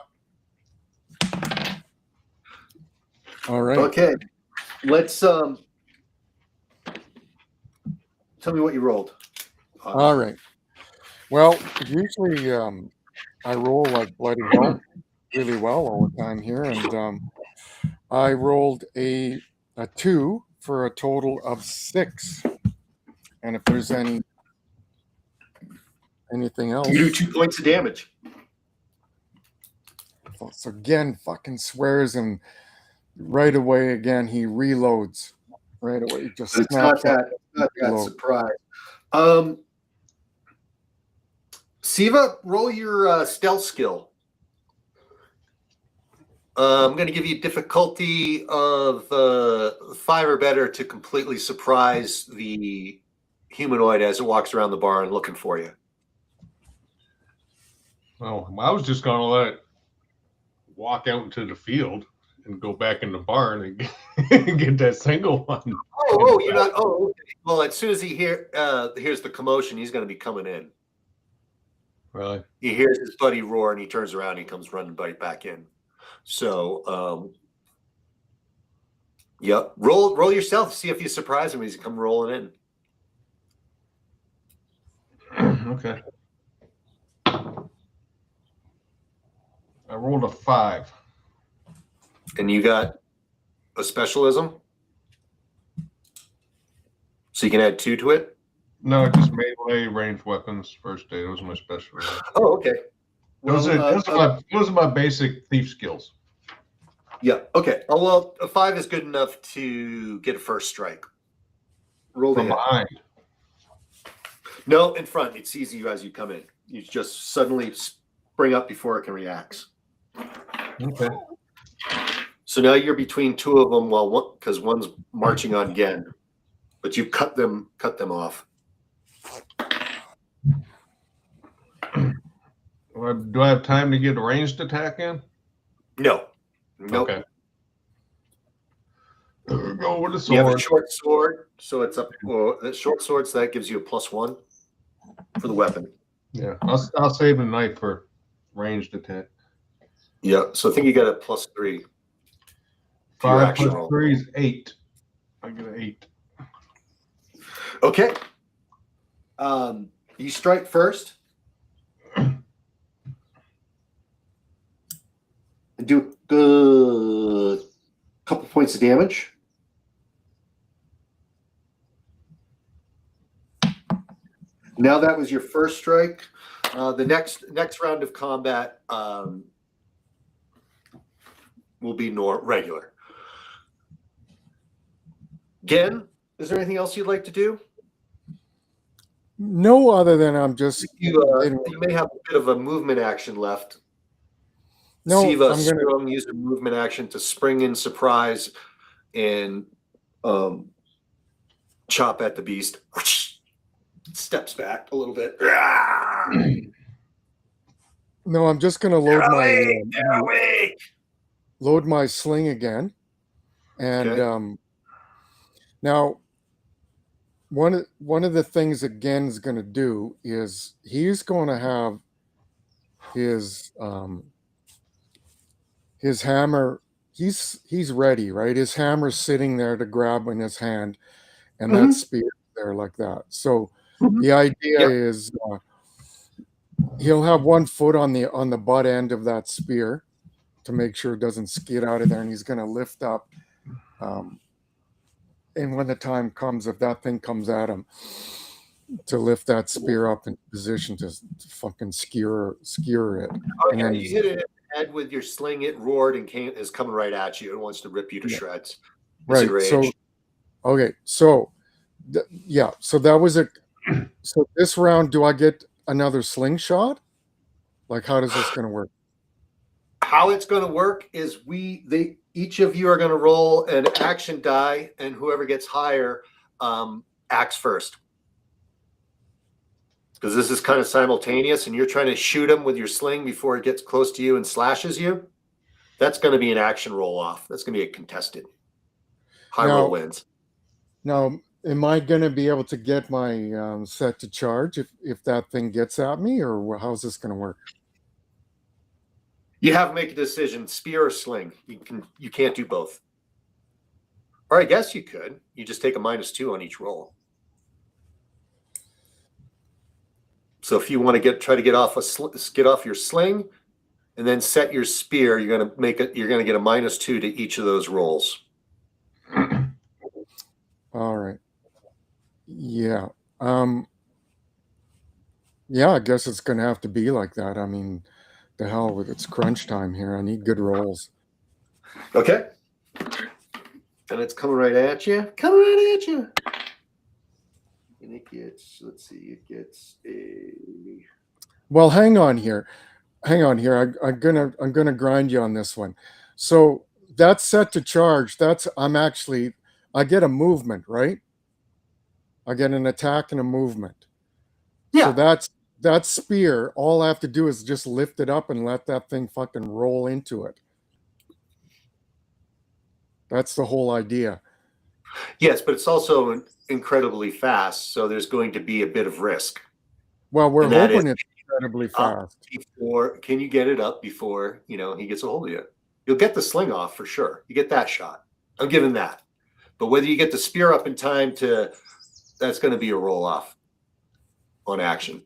All right. Okay. Let's tell me what you rolled. All right. Well, usually I roll like bloody hell, really well all the time here, and I rolled a 2 for a total of 6. And if there's anything else, You do 2 points of damage. so Gen fucking swears, and right away again he reloads. Right away, he just snaps. Not that surprise. Siva, roll your stealth skill. I'm going to give you difficulty of 5 or better to completely surprise the humanoid as it walks around the barn looking for you. Well, I was just going to let it walk out into the field and go back in the barn and get that single one. You're not. Oh, okay. Well, as soon as he hears the commotion, he's going to be coming in. Really? He hears his buddy roar, and he turns around, and he comes running back in. So, yep. Roll yourself. See if you surprise him as he come rolling in. Okay. I rolled a 5. And you got a specialism? So you can add 2 to it? No, just melee ranged weapons first aid. Those are my specialism. Oh, okay. Those are my basic thief skills. Yeah. Okay. Oh, well, a 5 is good enough to get a first strike. Roll from behind. No, in front. It sees you as you come in. You just suddenly spring up before it can react. Okay. So now you're between 2 of them because one's marching on Gen, but you cut them off. Do I have time to get a ranged attack in? No. Nope. Okay. Go with the sword. You have a short sword, so it's up. Well, the short sword, so that gives you a +1 for the weapon. Yeah, I'll save the knife for ranged attack. Yeah, so I think you got a +3. 5 plus 3 is 8. I get an 8. Okay. You strike first. Do a couple points of damage. Now that was your first strike. The next round of combat will be regular. Gen, is there anything else you'd like to do? No, other than I'm just. You may have a bit of a movement action left. No, Siva I'm going to use a movement action to spring in surprise and chop at the beast. Steps back a little bit. No, I'm just going to load They're awake. load my sling again, and Okay. now one of the things that Gen's going to do is he's going to have his hammer. He's ready, right? His hammer's sitting there to grab in his hand, and that Mhm. spear there like that. So Mhm. the idea Yep. is he'll have one foot on the butt end of that spear to make sure it doesn't skid out of there, and he's going to lift up. And when the time comes, if that thing comes at him, to lift that spear up in position to fucking skewer it, Oh, and yeah, then you hit it in the head with your sling. It roared and is coming right at you. It wants to rip you to yeah, shreds. It's right. So enraged. okay, so yeah, so that was it. So this round, do I get another slingshot? Like, how does this going to work? How it's going to work is each of you are going to roll an action die, and whoever gets higher acts first. Because this is kind of simultaneous, and you're trying to shoot him with your sling before it gets close to you and slashes you. That's going to be an action roll off. That's going to be a contested. High roll wins. Now, am I going to be able to get my set to charge if that thing gets at me, or how's this going to work? You have to make a decision: spear or sling. You can't do both. Or I guess you could. You just take a -2 on each roll. So if you want to try to get off your sling, and then set your spear, you're going to get a -2 to each of those rolls. All right. Yeah. Yeah, I guess it's going to have to be like that. I mean, the hell with it's crunch time here. I need good rolls. Okay. And it's coming right at you. Coming right at you. And it gets, let's see, it gets a. Well, hang on here. I'm gonna grind you on this one. So that's set to charge. I get a movement, right? I get an attack and a movement. Yeah. So that spear. All I have to do is just lift it up and let that thing fucking roll into it. That's the whole idea. Yes, but it's also incredibly fast, so there's going to be a bit of risk. Well, we're hoping it's incredibly fast. Can you get it up before he gets a hold of you? You'll get the sling off for sure. You get that shot. I'm giving that. But whether you get the spear up in time that's going to be a roll off on action.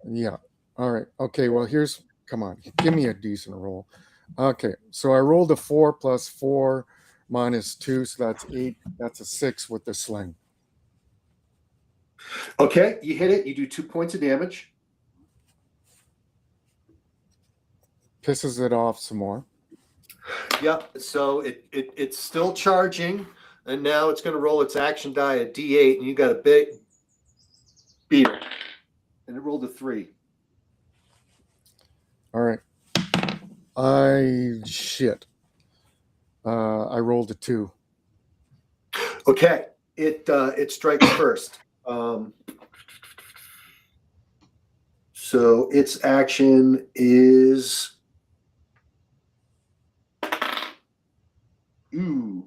Yeah. All right. Okay. Well, come on. Give me a decent roll. Okay. So I rolled a 4 + 4 - 2. So that's 8. That's a 6 with the sling. Okay. You hit it. You do 2 points of damage. Pisses it off some more. Yep. So it's still charging, and now it's going to roll its action die a D8, and you got a big beat it. And it rolled a 3. All right. I rolled a 2. Okay. It strikes first. So its action is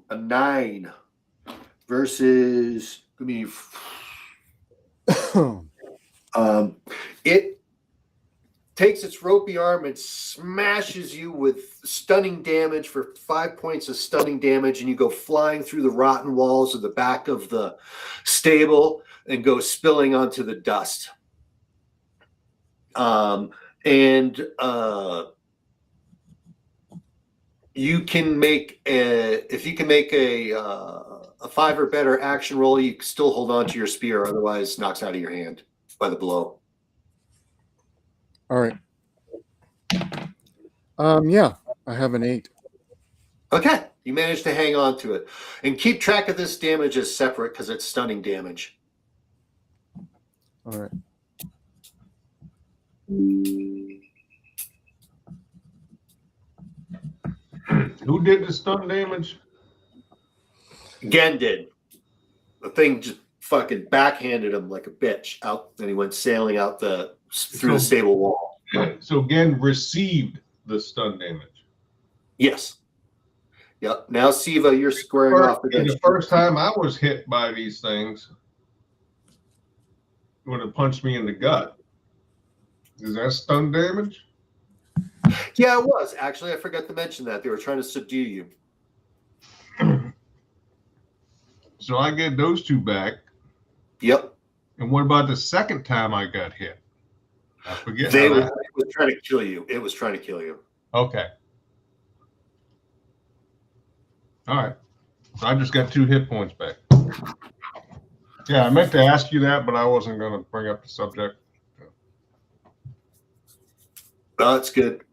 a 9 versus it takes its ropey arm and smashes you with stunning damage for 5 points of stunning damage, and you go flying through the rotten walls of the back of the stable and go spilling onto the dust. You can make if you can make a 5 or better action roll, you can still hold on to your spear, otherwise knocks out of your hand by the blow. All right. Yeah, I have an 8. Okay, you managed to hang on to it, and keep track of this damage as separate because it's stunning damage. All right. Who did the stun damage? Gen did. The thing just fucking backhanded him like a bitch out, and he went sailing out through the stable wall. So again, received the stun damage. Yes. Yep. Now, Siva, you're squaring off against The first time I was hit by these things, it would have punched me in the gut. Is that stun damage? Yeah, it was. Actually, I forgot to mention that. They were trying to subdue you. So I get those two back. Yep. And what about the second time I got hit? I forget. It was trying to kill you. It was trying to kill you. Okay. All right. So I just got 2 hit points back. Yeah, I meant to ask you that, but I wasn't going to bring up the subject. Oh, that's good.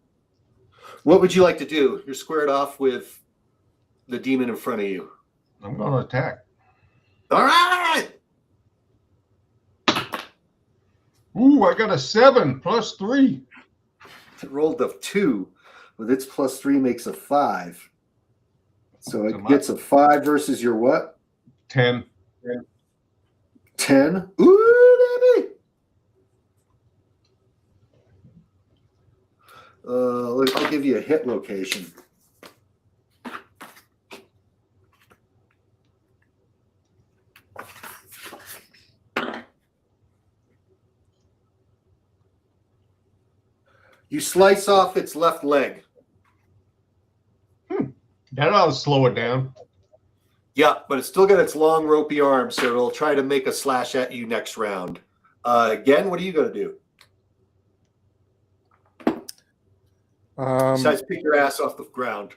What would you like to do? You're squared off with the demon in front of you. I'm going to attack. All right. Ooh, I got a 7 plus 3. It rolled a 2. With its plus 3 makes a 5. So it gets a 5 versus your what? 10. 10. Ooh, baby. I'll give you a hit location. You slice off its left leg. That ought to slow it down. Yeah, but it's still got its long ropey arm, so it'll try to make a slash at you next round. Again, what are you going to do? Besides pick your ass off the ground.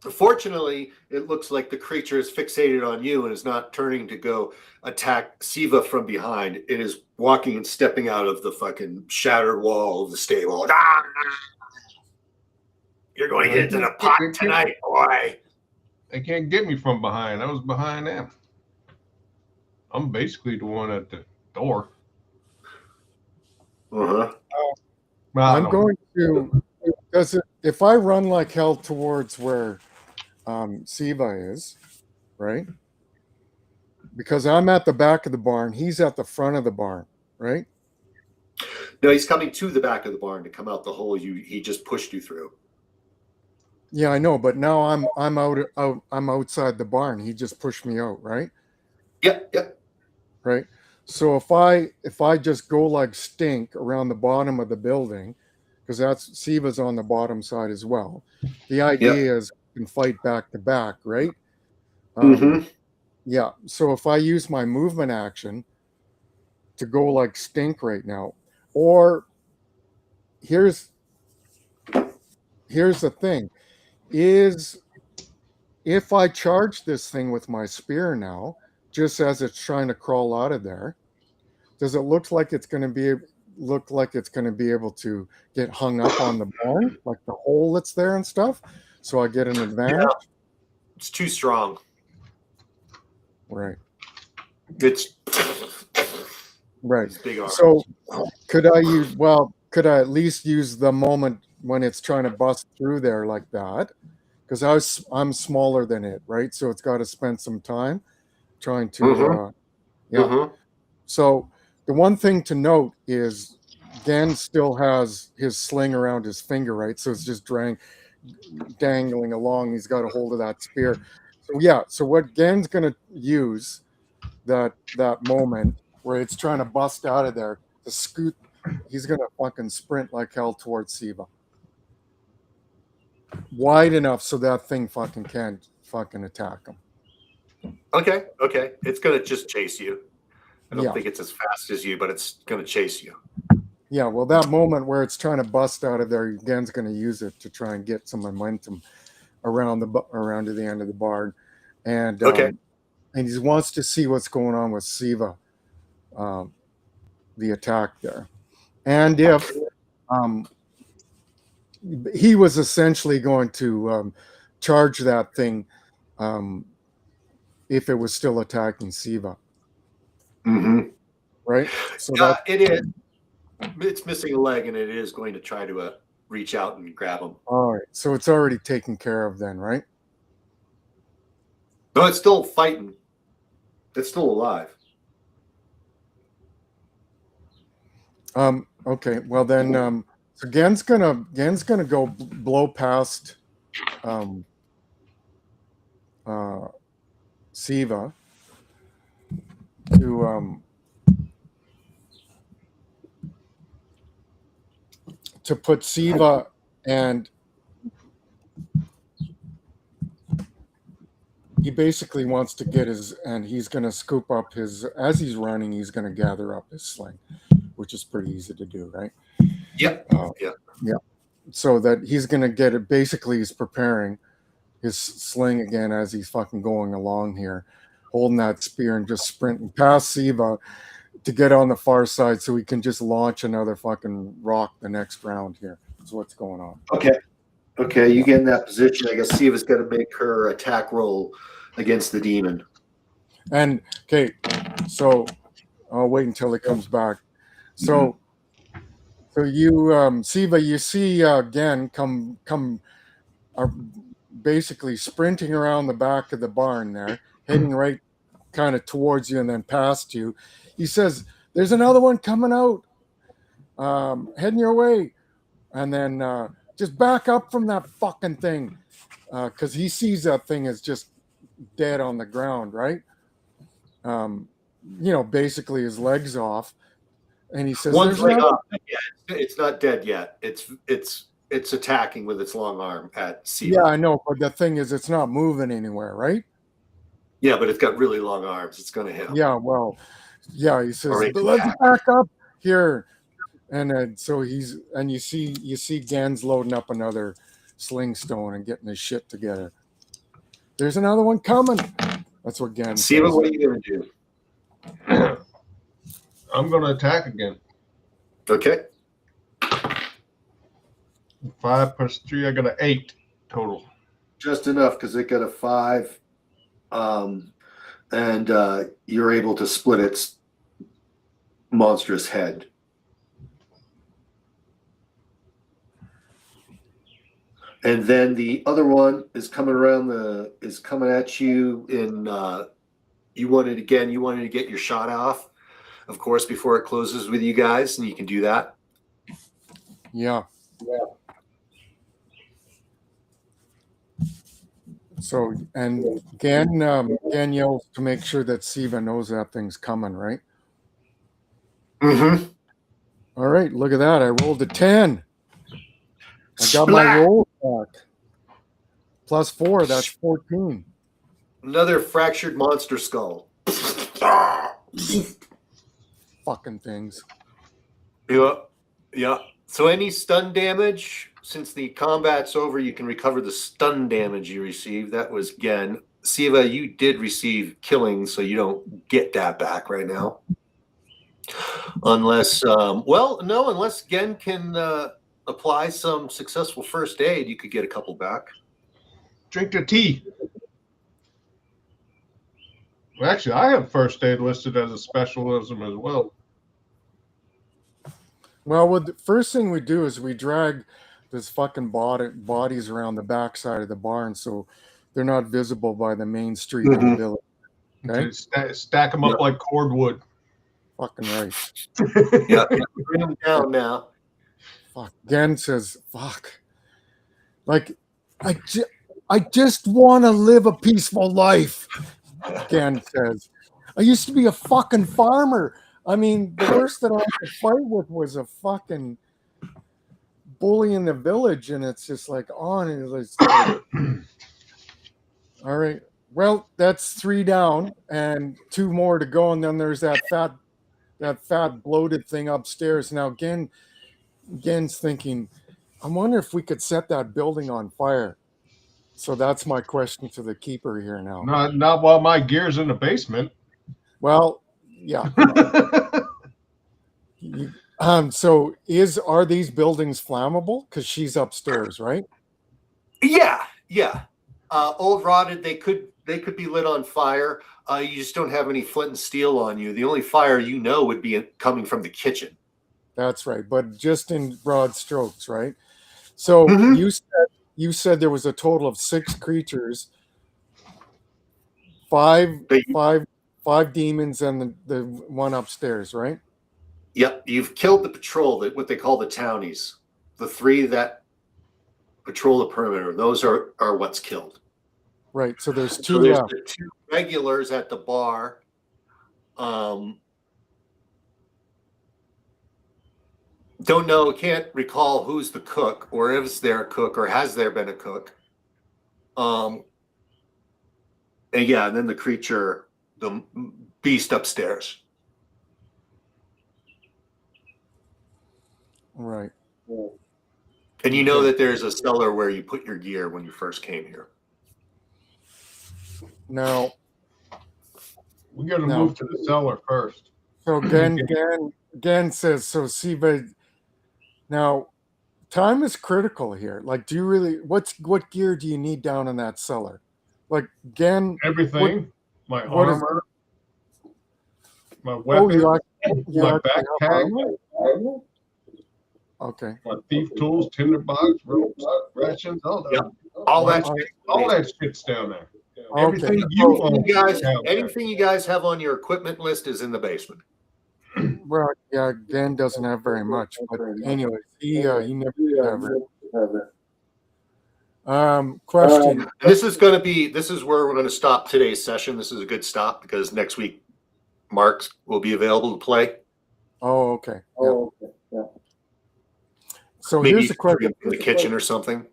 Fortunately, it looks like the creature is fixated on you and is not turning to go attack Siva from behind. It is walking and stepping out of the fucking shattered wall of the stable. Ah! You're going into the pot tonight, boy. They can't get me from behind. I was behind them. I'm basically the one at the door. Uh-huh. I'm going to, if I run like hell towards where Siva is, right? Because I'm at the back of the barn, he's at the front of the barn, right? No, he's coming to the back of the barn to come out the hole he just pushed you through. Yeah, I know, but now I'm outside the barn. He just pushed me out, right? Yep. Right. So if I just go like stink around the bottom of the building, because that's Siva's on the bottom side as well. The idea is you can fight back to back, right? Yeah. So if I use my movement action to go like stink right now, or here's the thing, is if I charge this thing with my spear now, just as it's trying to crawl out of there, does it look like it's going to be able to get hung up on the barn, like the hole that's there and stuff? So I get an advantage. Yeah. It's too strong. Right. It's right. Big arms. So could I at least use the moment when it's trying to bust through there like that? Because I'm smaller than it, right? So it's got to spend some time trying to So the one thing to note is Gen still has his sling around his finger, right? So it's just dangling along. He's got a hold of that spear. So what Gen's gonna use that moment where it's trying to bust out of there to scoot, he's gonna fucking sprint like hell towards Siva. Wide enough so that thing fucking can't fucking attack him. Okay. It's gonna just chase you. I don't think it's as fast as you, but it's gonna chase you. Yeah, well, that moment where it's trying to bust out of there, Gen's going to use it to try and get some momentum around to the end of the barn, and and he wants to see what's going on with Siva, the attack there, and if he was essentially going to charge that thing if it was still attacking Siva. Right? So it is. It's missing a leg, and it is going to try to reach out and grab him. All right. So it's already taken care of then, right? No, it's still fighting. It's still alive. Okay. Well, then So Gen's gonna go blow past Siva to put Siva and he basically wants to get and he's going to scoop up as he's running, he's going to gather up his sling, which is pretty easy to do, right? Yep. Yeah. So that he's going to get it. Basically, he's preparing his sling again as he's fucking going along here, holding that spear and just sprinting past Siva to get on the far side so he can just launch another fucking rock the next round here. That's what's going on. Okay, you get in that position. I guess Siva's got to make her attack roll against the demon. And okay, so I'll wait until he comes back. So you Siva, you see again come are basically sprinting around the back of the barn there, heading right kind of towards you and then past you. He says, "There's another one coming out, heading your way," and then just back up from that fucking thing, because he sees that thing as just dead on the ground, right? Basically his legs off, and he says, "One's leg off. Yeah, it's not dead yet. It's attacking with its long arm at Siva." Yeah, I know, but the thing is, it's not moving anywhere, right? Yeah, but it's got really long arms. It's going to hit him. Yeah, well, yeah. He says, "But let's back up here," and then so you see Gans loading up another sling stone and getting his shit together. There's another one coming. That's what Gans. Siva, what are you going to do? I'm going to attack again. Okay. 5 plus 3, I got an 8 total. Just enough because it got a 5. And you're able to split its monstrous head. And then the other one is coming at you in you wanted to get your shot off, of course, before it closes with you guys, and you can do that. Yeah. So, and Gan yells to make sure that Siva knows that thing's coming, right? Mm-hmm. All right, look at that. I rolled a 10. I got my roll back. Plus 4, that's 14. Another fractured monster skull. Fucking things. Yeah. So any stun damage, since the combat's over, you can recover the stun damage you received. That was Gen. Siva, you did receive killing, so you don't get that back right now. Unless, unless Gen can apply some successful first aid, you could get a couple back. Drink the tea. Well, actually, I have first aid listed as a specialism as well. Well, the first thing we do is we drag this fucking bodies around the backside of the barn so they're not visible by the main street of the village. Okay? Stack them up like cordwood. Fucking right. Yeah, bring them down now. Fuck. Gen says, fuck. Like, I just want to live a peaceful life, Gen says. I used to be a fucking farmer. I mean, the worst that I could fight with was a fucking bully in the village, and it's just like on and it's like, all right. Well, that's 3 down and 2 more to go, and then there's that fat bloated thing upstairs. Now Gen's thinking, I wonder if we could set that building on fire. So that's my question to the keeper here now. Not while my gear's in the basement. Well, yeah. So are these buildings flammable? Because she's upstairs, right? Yeah. Old rotted, they could be lit on fire. You just don't have any flint and steel on you. The only fire would be coming from the kitchen. That's right, but just in broad strokes, right? So you said there was a total of 6 creatures, 5 demons, and the one upstairs, right? Yep, you've killed the patrol, what they call the townies. the 3 that patrol the perimeter, those are what's killed. Right. So there's 2 So there's left. the 2 regulars at the bar. Don't know, can't recall who's the cook, or is there a cook, or has there been a cook. And yeah, and then the creature, the beast upstairs. Right. And you know that there's a cellar where you put your gear when you first came here. Now, We got to No. move to the cellar first. so Gan says, so Siva, now time is critical here. Like, do you really, what gear do you need down in that cellar? Like, Gan, Everything, my what is- armor, my oh, weapon, you my actually have backpack, armor? Okay. my thief tools, tinderbox, ropes, rations, all that. Yep. All that Well, shit. All that shit's down there. Okay. Everything you own. You guys, is down there. anything you guys have on your equipment list is in the basement. Well, yeah, Gan doesn't have very much, but anyways, he never did have it. Question. And this is where we're going to stop today's session. This is a good stop because next week Mark will be available to play. Oh, okay. Yeah. So Maybe here's the question: in the kitchen or something.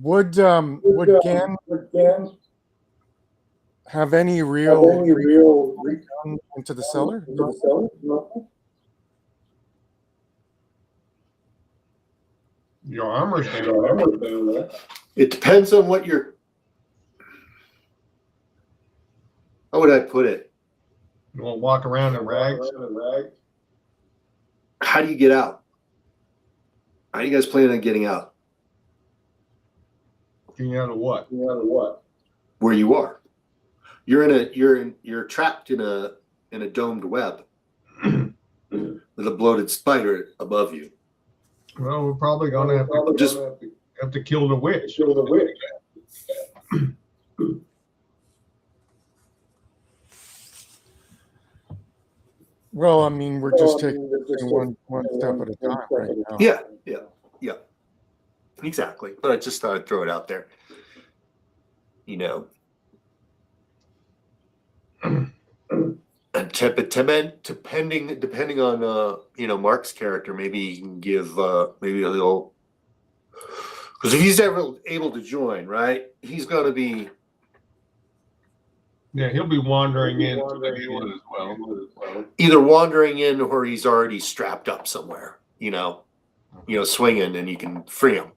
Would Gan have any real down into the cellar? Your armor's down there. It depends on what you're. How would I put it? You want to walk around in rags? How do you get out? How are you guys planning on getting out? Getting out of what? Where you are? You're trapped in a domed web with a bloated spider above you. Well, we're probably going to have to kill the witch. Well, I mean, we're just taking one step at a time right now. Yeah. Exactly. But I just thought I'd throw it out there. You know. And depending on Mark's character, maybe he can give maybe a little, because if he's ever able to join, right, he's going to be. Yeah, he'll be wandering in as well. Either wandering in or he's already strapped up somewhere, swinging, and you can free him.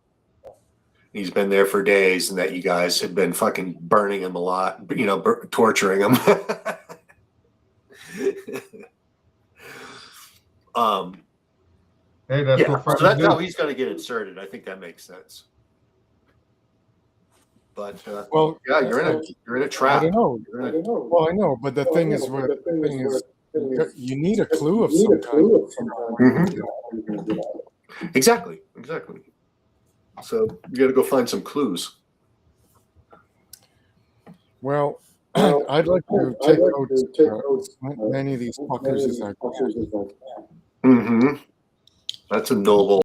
He's been there for days, and that you guys have been fucking burning him a lot, torturing him. Hey, that's yeah, what friends so that's do. how he's going to get inserted. I think that makes sense. But Well, yeah, you're in a trap. I don't know. Well, I know, but the thing is, you need a clue of some kind. Exactly. So you got to go find some clues. Well, I'd like to take out as many of these fuckers as I can. That's a noble